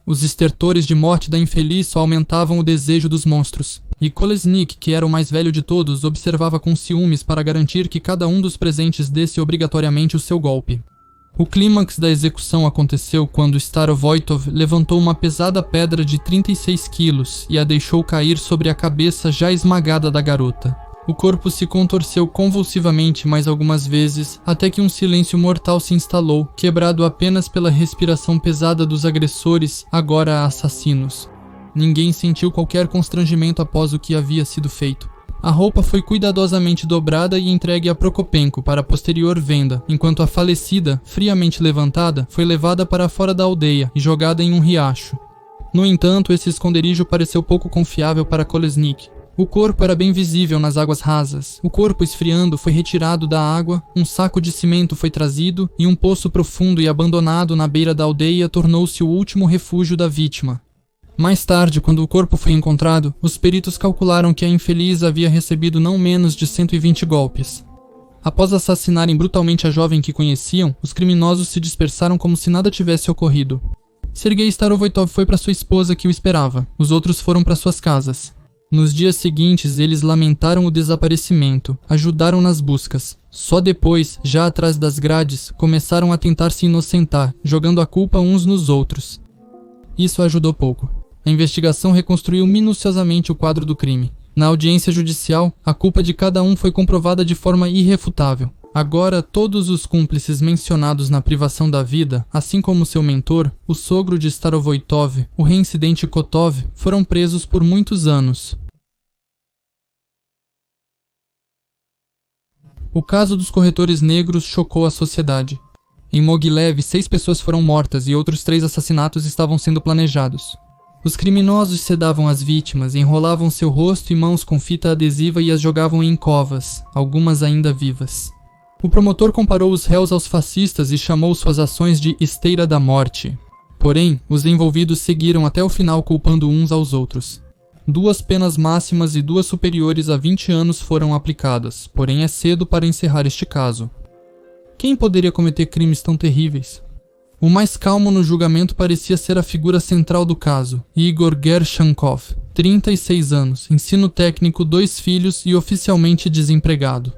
Os estertores de morte da infeliz só aumentavam o desejo dos monstros. E Kolesnik, que era o mais velho de todos, observava com ciúmes para garantir que cada um dos presentes desse obrigatoriamente o seu golpe. O clímax da execução aconteceu quando Starovoitov levantou uma pesada pedra de 36 quilos e a deixou cair sobre a cabeça já esmagada da garota. O corpo se contorceu convulsivamente mais algumas vezes, até que um silêncio mortal se instalou, quebrado apenas pela respiração pesada dos agressores, agora assassinos. Ninguém sentiu qualquer constrangimento após o que havia sido feito. A roupa foi cuidadosamente dobrada e entregue a Prokopenko para posterior venda, enquanto a falecida, friamente levantada, foi levada para fora da aldeia e jogada em um riacho. No entanto, esse esconderijo pareceu pouco confiável para Kolesnik. O corpo era bem visível nas águas rasas. O corpo esfriando foi retirado da água, um saco de cimento foi trazido e um poço profundo e abandonado na beira da aldeia tornou-se o último refúgio da vítima. Mais tarde, quando o corpo foi encontrado, os peritos calcularam que a infeliz havia recebido não menos de 120 golpes. Após assassinarem brutalmente a jovem que conheciam, os criminosos se dispersaram como se nada tivesse ocorrido. Sergei Starovoitov foi para sua esposa que o esperava. Os outros foram para suas casas. Nos dias seguintes, eles lamentaram o desaparecimento, ajudaram nas buscas. Só depois, já atrás das grades, começaram a tentar se inocentar, jogando a culpa uns nos outros. Isso ajudou pouco. A investigação reconstruiu minuciosamente o quadro do crime. Na audiência judicial, a culpa de cada um foi comprovada de forma irrefutável. Agora, todos os cúmplices mencionados na privação da vida, assim como seu mentor, o sogro de Starovoitov, o reincidente Kotov, foram presos por muitos anos. O caso dos corretores negros chocou a sociedade. Em Mogilev, 6 pessoas foram mortas e outros 3 assassinatos estavam sendo planejados. Os criminosos sedavam as vítimas, enrolavam seu rosto e mãos com fita adesiva e as jogavam em covas, algumas ainda vivas. O promotor comparou os réus aos fascistas e chamou suas ações de esteira da morte. Porém, os envolvidos seguiram até o final culpando uns aos outros. 2 penas máximas e 2 superiores a 20 anos foram aplicadas, porém é cedo para encerrar este caso. Quem poderia cometer crimes tão terríveis? O mais calmo no julgamento parecia ser a figura central do caso, Igor Gershakov, 36 anos, ensino técnico, 2 filhos e oficialmente desempregado.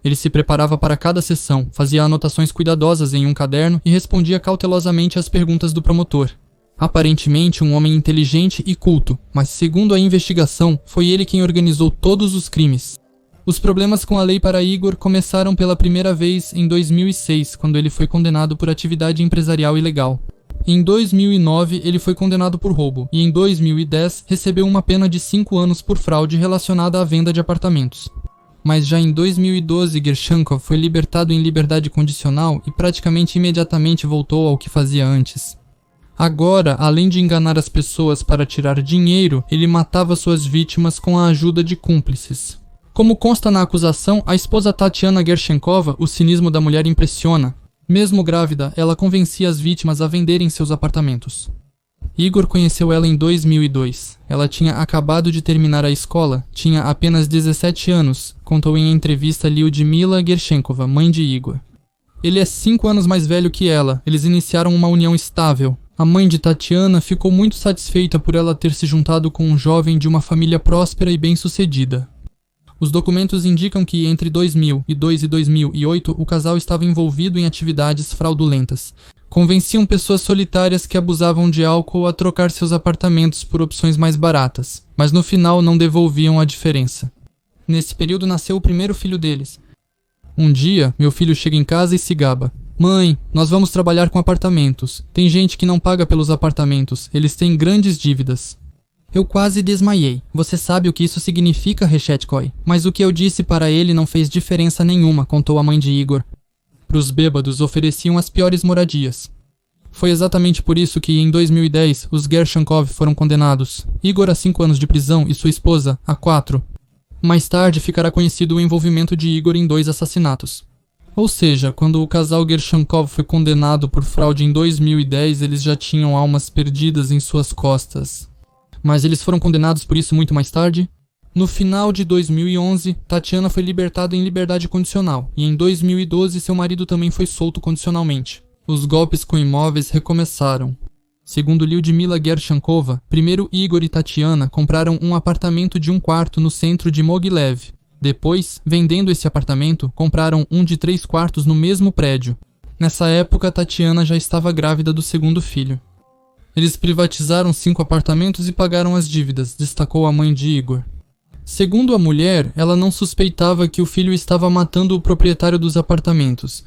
Ele se preparava para cada sessão, fazia anotações cuidadosas em um caderno e respondia cautelosamente às perguntas do promotor. Aparentemente um homem inteligente e culto, mas segundo a investigação, foi ele quem organizou todos os crimes. Os problemas com a lei para Igor começaram pela primeira vez em 2006, quando ele foi condenado por atividade empresarial ilegal. Em 2009, ele foi condenado por roubo, e em 2010 recebeu uma pena de 5 anos por fraude relacionada à venda de apartamentos. Mas já em 2012, Gershakov foi libertado em liberdade condicional e praticamente imediatamente voltou ao que fazia antes. Agora, além de enganar as pessoas para tirar dinheiro, ele matava suas vítimas com a ajuda de cúmplices. Como consta na acusação, a esposa Tatiana Gershakova, o cinismo da mulher impressiona. Mesmo grávida, ela convencia as vítimas a venderem seus apartamentos. Igor conheceu ela em 2002. Ela tinha acabado de terminar a escola, tinha apenas 17 anos, contou em entrevista Lyudmila Gershakova, mãe de Igor. Ele é 5 anos mais velho que ela, eles iniciaram uma união estável. A mãe de Tatiana ficou muito satisfeita por ela ter se juntado com um jovem de uma família próspera e bem-sucedida. Os documentos indicam que entre 2002 e 2008 o casal estava envolvido em atividades fraudulentas. Convenciam pessoas solitárias que abusavam de álcool a trocar seus apartamentos por opções mais baratas, mas no final não devolviam a diferença. Nesse período nasceu o primeiro filho deles. Um dia, meu filho chega em casa e se gaba. Mãe, nós vamos trabalhar com apartamentos. Tem gente que não paga pelos apartamentos, eles têm grandes dívidas. Eu quase desmaiei. Você sabe o que isso significa, Reshetkoi? Mas o que eu disse para ele não fez diferença nenhuma, contou a mãe de Igor. Para os bêbados ofereciam as piores moradias. Foi exatamente por isso que, em 2010, os Gershakov foram condenados. Igor a 5 anos de prisão e sua esposa a 4. Mais tarde ficará conhecido o envolvimento de Igor em 2 assassinatos. Ou seja, quando o casal Gershakov foi condenado por fraude em 2010, eles já tinham almas perdidas em suas costas. Mas eles foram condenados por isso muito mais tarde? No final de 2011, Tatiana foi libertada em liberdade condicional, e em 2012 seu marido também foi solto condicionalmente. Os golpes com imóveis recomeçaram. Segundo Lyudmila Gershakova, primeiro Igor e Tatiana compraram um apartamento de 1 quarto no centro de Mogilev. Depois, vendendo esse apartamento, compraram um de 3 quartos no mesmo prédio. Nessa época, Tatiana já estava grávida do segundo filho. Eles privatizaram 5 apartamentos e pagaram as dívidas, destacou a mãe de Igor. Segundo a mulher, ela não suspeitava que o filho estava matando o proprietário dos apartamentos.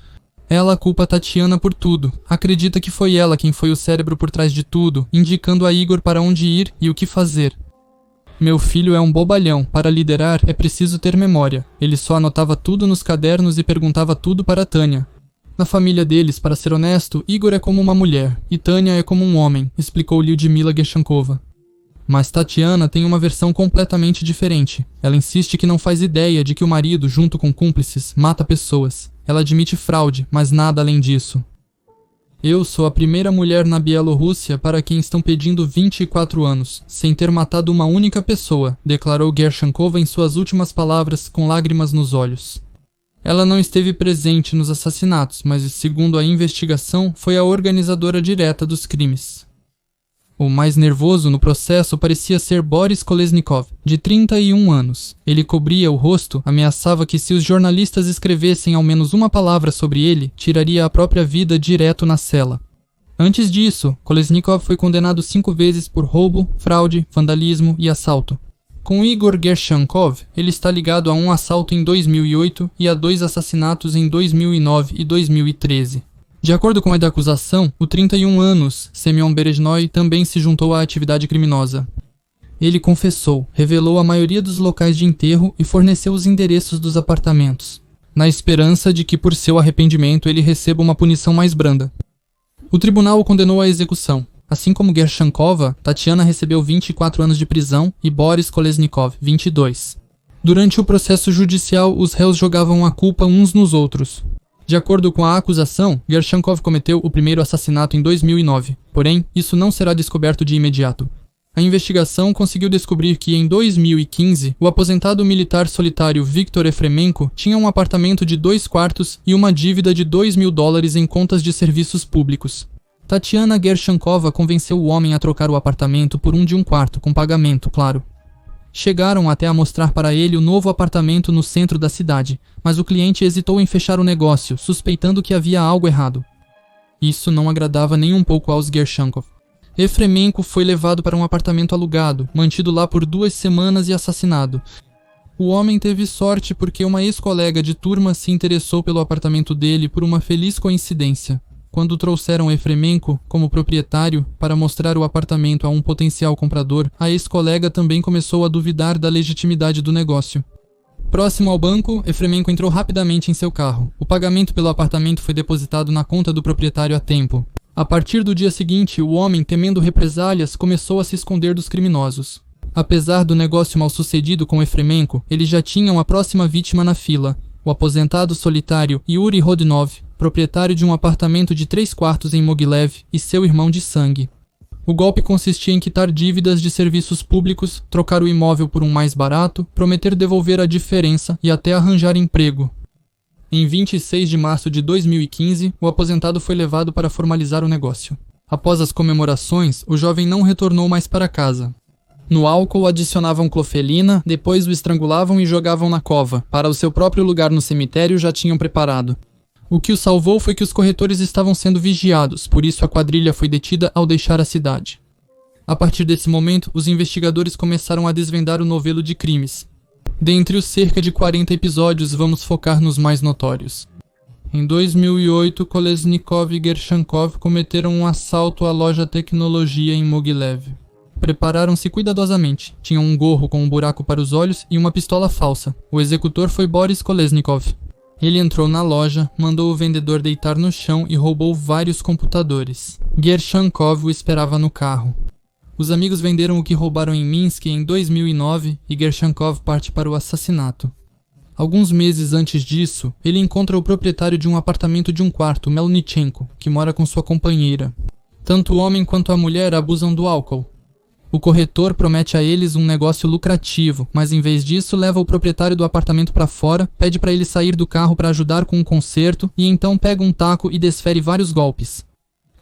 Ela culpa Tatiana por tudo. Acredita que foi ela quem foi o cérebro por trás de tudo, indicando a Igor para onde ir e o que fazer. Meu filho é um bobalhão. Para liderar é preciso ter memória. Ele só anotava tudo nos cadernos e perguntava tudo para Tânia. Na família deles, para ser honesto, Igor é como uma mulher e Tânia é como um homem, explicou Lyudmila Gershakova. Mas Tatiana tem uma versão completamente diferente. Ela insiste que não faz ideia de que o marido, junto com cúmplices, mata pessoas. Ela admite fraude, mas nada além disso. Eu sou a primeira mulher na Bielorrússia para quem estão pedindo 24 anos, sem ter matado uma única pessoa, declarou Gershakova em suas últimas palavras com lágrimas nos olhos. Ela não esteve presente nos assassinatos, mas, segundo a investigação, foi a organizadora direta dos crimes. O mais nervoso no processo parecia ser Boris Kolesnikov, de 31 anos. Ele cobria o rosto, ameaçava que se os jornalistas escrevessem ao menos uma palavra sobre ele, tiraria a própria vida direto na cela. Antes disso, Kolesnikov foi condenado 5 vezes por roubo, fraude, vandalismo e assalto. Com Igor Gershakov, ele está ligado a um assalto em 2008 e a 2 assassinatos em 2009 e 2013. De acordo com a acusação, o 31 anos, Semyon Berezhnoi, também se juntou à atividade criminosa. Ele confessou, revelou a maioria dos locais de enterro e forneceu os endereços dos apartamentos, na esperança de que por seu arrependimento ele receba uma punição mais branda. O tribunal o condenou à execução. Assim como Gershakova, Tatiana recebeu 24 anos de prisão e Boris Kolesnikov, 22. Durante o processo judicial, os réus jogavam a culpa uns nos outros. De acordo com a acusação, Gershakov cometeu o primeiro assassinato em 2009, porém, isso não será descoberto de imediato. A investigação conseguiu descobrir que, em 2015, o aposentado militar solitário Viktor Efremenko tinha um apartamento de 2 quartos e uma dívida de $2.000 em contas de serviços públicos. Tatiana Gershakova convenceu o homem a trocar o apartamento por um de 1 quarto, com pagamento, claro. Chegaram até a mostrar para ele o novo apartamento no centro da cidade, mas o cliente hesitou em fechar o negócio, suspeitando que havia algo errado. Isso não agradava nem um pouco aos Gershakov. Efremenko foi levado para um apartamento alugado, mantido lá por 2 semanas e assassinado. O homem teve sorte porque uma ex-colega de turma se interessou pelo apartamento dele por uma feliz coincidência. Quando trouxeram Efremenko como proprietário para mostrar o apartamento a um potencial comprador, a ex-colega também começou a duvidar da legitimidade do negócio. Próximo ao banco, Efremenko entrou rapidamente em seu carro. O pagamento pelo apartamento foi depositado na conta do proprietário a tempo. A partir do dia seguinte, o homem, temendo represálias, começou a se esconder dos criminosos. Apesar do negócio mal sucedido com Efremenko, ele já tinha uma próxima vítima na fila, o aposentado solitário Yuri Rodionov, proprietário de um apartamento de 3 quartos em Mogilev, e seu irmão de sangue. O golpe consistia em quitar dívidas de serviços públicos, trocar o imóvel por um mais barato, prometer devolver a diferença e até arranjar emprego. Em 26 de março de 2015, o aposentado foi levado para formalizar o negócio. Após as comemorações, o jovem não retornou mais para casa. No álcool adicionavam clofelina, depois o estrangulavam e jogavam na cova, para o seu próprio lugar no cemitério já tinham preparado. O que o salvou foi que os corretores estavam sendo vigiados, por isso a quadrilha foi detida ao deixar a cidade. A partir desse momento, os investigadores começaram a desvendar o novelo de crimes. Dentre os cerca de 40 episódios, vamos focar nos mais notórios. Em 2008, Kolesnikov e Gershakov cometeram um assalto à loja Tecnologia em Mogilev. Prepararam-se cuidadosamente. Tinham um gorro com um buraco para os olhos e uma pistola falsa. O executor foi Boris Kolesnikov. Ele entrou na loja, mandou o vendedor deitar no chão e roubou vários computadores. Gershakov o esperava no carro. Os amigos venderam o que roubaram em Minsk em 2009 e Gershakov parte para o assassinato. Alguns meses antes disso, ele encontra o proprietário de um apartamento de 1 quarto, Melnichenko, que mora com sua companheira. Tanto o homem quanto a mulher abusam do álcool. O corretor promete a eles um negócio lucrativo, mas em vez disso leva o proprietário do apartamento para fora, pede para ele sair do carro para ajudar com um conserto e então pega um taco e desfere vários golpes.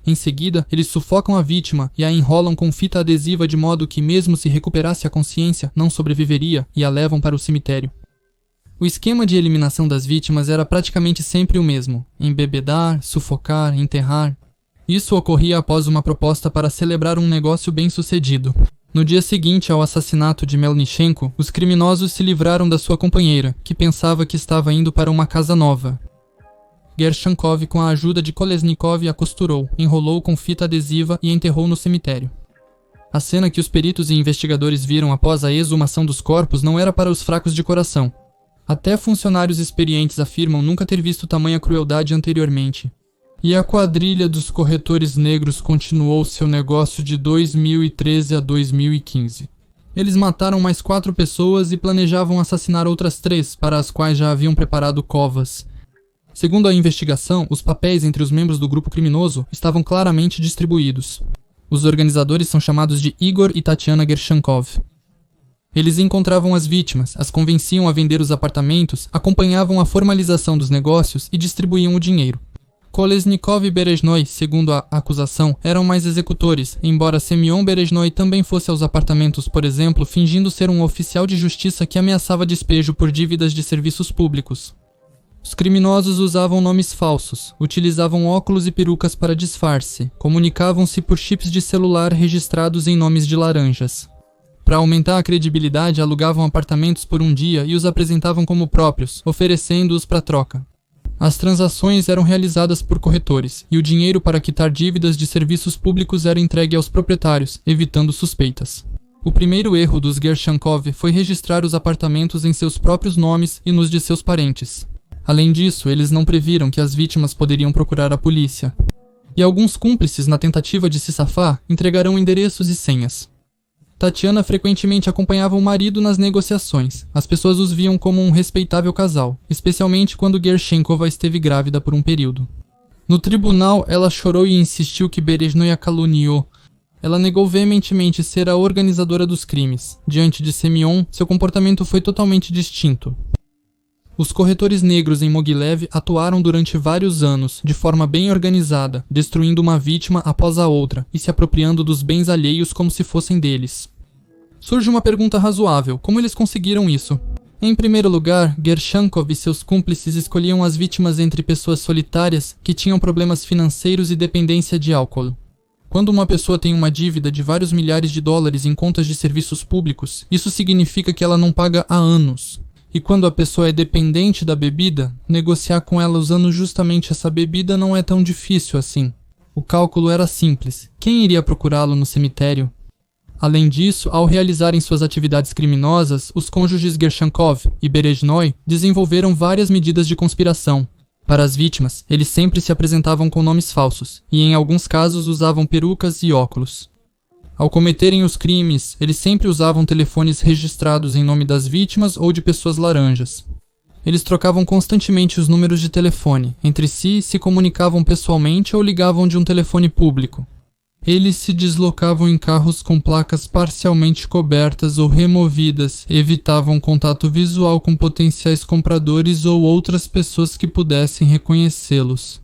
Em seguida, eles sufocam a vítima e a enrolam com fita adesiva de modo que, mesmo se recuperasse a consciência, não sobreviveria e a levam para o cemitério. O esquema de eliminação das vítimas era praticamente sempre o mesmo: embebedar, sufocar, enterrar. Isso ocorria após uma proposta para celebrar um negócio bem-sucedido. No dia seguinte ao assassinato de Melnichenko, os criminosos se livraram da sua companheira, que pensava que estava indo para uma casa nova. Gershakov, com a ajuda de Kolesnikov, a costurou, enrolou com fita adesiva e enterrou no cemitério. A cena que os peritos e investigadores viram após a exumação dos corpos não era para os fracos de coração. Até funcionários experientes afirmam nunca ter visto tamanha crueldade anteriormente. E a quadrilha dos corretores negros continuou seu negócio de 2013 a 2015. Eles mataram mais 4 pessoas e planejavam assassinar outras 3, para as quais já haviam preparado covas. Segundo a investigação, os papéis entre os membros do grupo criminoso estavam claramente distribuídos. Os organizadores são chamados de Igor e Tatiana Gershakov. Eles encontravam as vítimas, as convenciam a vender os apartamentos, acompanhavam a formalização dos negócios e distribuíam o dinheiro. Kolesnikov e Berezhnoi, segundo a acusação, eram mais executores, embora Semyon Berezhnoi também fosse aos apartamentos, por exemplo, fingindo ser um oficial de justiça que ameaçava despejo por dívidas de serviços públicos. Os criminosos usavam nomes falsos, utilizavam óculos e perucas para disfarce, comunicavam-se por chips de celular registrados em nomes de laranjas. Para aumentar a credibilidade, alugavam apartamentos por um dia e os apresentavam como próprios, oferecendo-os para troca. As transações eram realizadas por corretores, e o dinheiro para quitar dívidas de serviços públicos era entregue aos proprietários, evitando suspeitas. O primeiro erro dos Gershankov foi registrar os apartamentos em seus próprios nomes e nos de seus parentes. Além disso, eles não previram que as vítimas poderiam procurar a polícia. E alguns cúmplices, na tentativa de se safar, entregarão endereços e senhas. Tatiana frequentemente acompanhava o marido nas negociações. As pessoas os viam como um respeitável casal, especialmente quando Gershenkova esteve grávida por um período. No tribunal, ela chorou e insistiu que Berezhnoi a caluniou. Ela negou veementemente ser a organizadora dos crimes. Diante de Semyon, seu comportamento foi totalmente distinto. Os corretores negros em Mogilev atuaram durante vários anos, de forma bem organizada, destruindo uma vítima após a outra e se apropriando dos bens alheios como se fossem deles. Surge uma pergunta razoável: como eles conseguiram isso? Em primeiro lugar, Gershankov e seus cúmplices escolhiam as vítimas entre pessoas solitárias que tinham problemas financeiros e dependência de álcool. Quando uma pessoa tem uma dívida de vários milhares de dólares em contas de serviços públicos, isso significa que ela não paga há anos. E quando a pessoa é dependente da bebida, negociar com ela usando justamente essa bebida não é tão difícil assim. O cálculo era simples. Quem iria procurá-lo no cemitério? Além disso, ao realizarem suas atividades criminosas, os cônjuges Gershankov e Berezhnoi desenvolveram várias medidas de conspiração. Para as vítimas, eles sempre se apresentavam com nomes falsos, e em alguns casos usavam perucas e óculos. Ao cometerem os crimes, eles sempre usavam telefones registrados em nome das vítimas ou de pessoas laranjas. Eles trocavam constantemente os números de telefone, entre si se comunicavam pessoalmente ou ligavam de um telefone público. Eles se deslocavam em carros com placas parcialmente cobertas ou removidas, evitavam contato visual com potenciais compradores ou outras pessoas que pudessem reconhecê-los.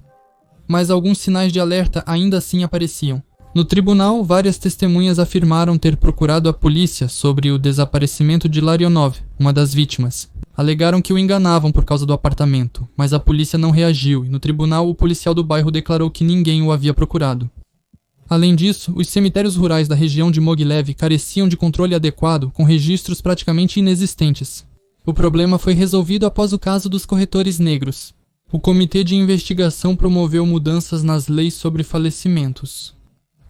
Mas alguns sinais de alerta ainda assim apareciam. No tribunal, várias testemunhas afirmaram ter procurado a polícia sobre o desaparecimento de Larionov, uma das vítimas. Alegaram que o enganavam por causa do apartamento, mas a polícia não reagiu e no tribunal o policial do bairro declarou que ninguém o havia procurado. Além disso, os cemitérios rurais da região de Mogilev careciam de controle adequado, com registros praticamente inexistentes. O problema foi resolvido após o caso dos corretores negros. O comitê de investigação promoveu mudanças nas leis sobre falecimentos.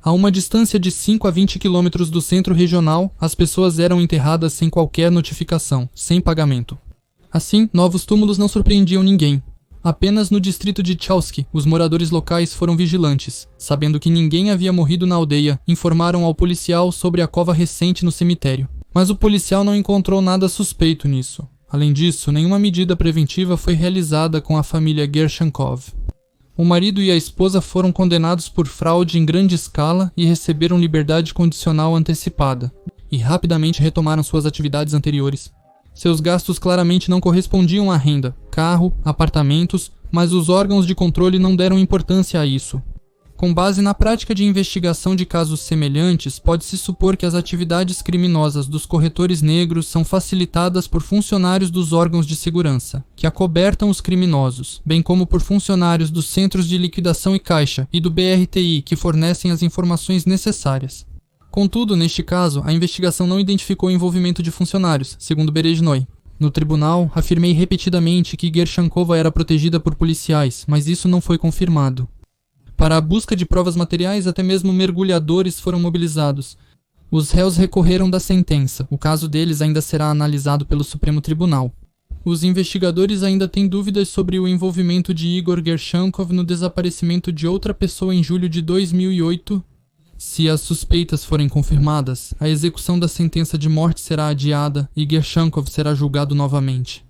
A uma distância de 5 a 20 quilômetros do centro regional, as pessoas eram enterradas sem qualquer notificação, sem pagamento. Assim, novos túmulos não surpreendiam ninguém. Apenas no distrito de Chalsky, os moradores locais foram vigilantes. Sabendo que ninguém havia morrido na aldeia, informaram ao policial sobre a cova recente no cemitério. Mas o policial não encontrou nada suspeito nisso. Além disso, nenhuma medida preventiva foi realizada com a família Gershankov. O marido e a esposa foram condenados por fraude em grande escala e receberam liberdade condicional antecipada, e rapidamente retomaram suas atividades anteriores. Seus gastos claramente não correspondiam à renda, carro, apartamentos, mas os órgãos de controle não deram importância a isso. Com base na prática de investigação de casos semelhantes, pode-se supor que as atividades criminosas dos corretores negros são facilitadas por funcionários dos órgãos de segurança, que acobertam os criminosos, bem como por funcionários dos Centros de Liquidação e Caixa e do BRTI, que fornecem as informações necessárias. Contudo, neste caso, a investigação não identificou o envolvimento de funcionários, segundo Berezhnoi. No tribunal, afirmei repetidamente que Gershankova era protegida por policiais, mas isso não foi confirmado. Para a busca de provas materiais, até mesmo mergulhadores foram mobilizados. Os réus recorreram da sentença. O caso deles ainda será analisado pelo Supremo Tribunal. Os investigadores ainda têm dúvidas sobre o envolvimento de Igor Gershankov no desaparecimento de outra pessoa em julho de 2008. Se as suspeitas forem confirmadas, a execução da sentença de morte será adiada e Gershankov será julgado novamente.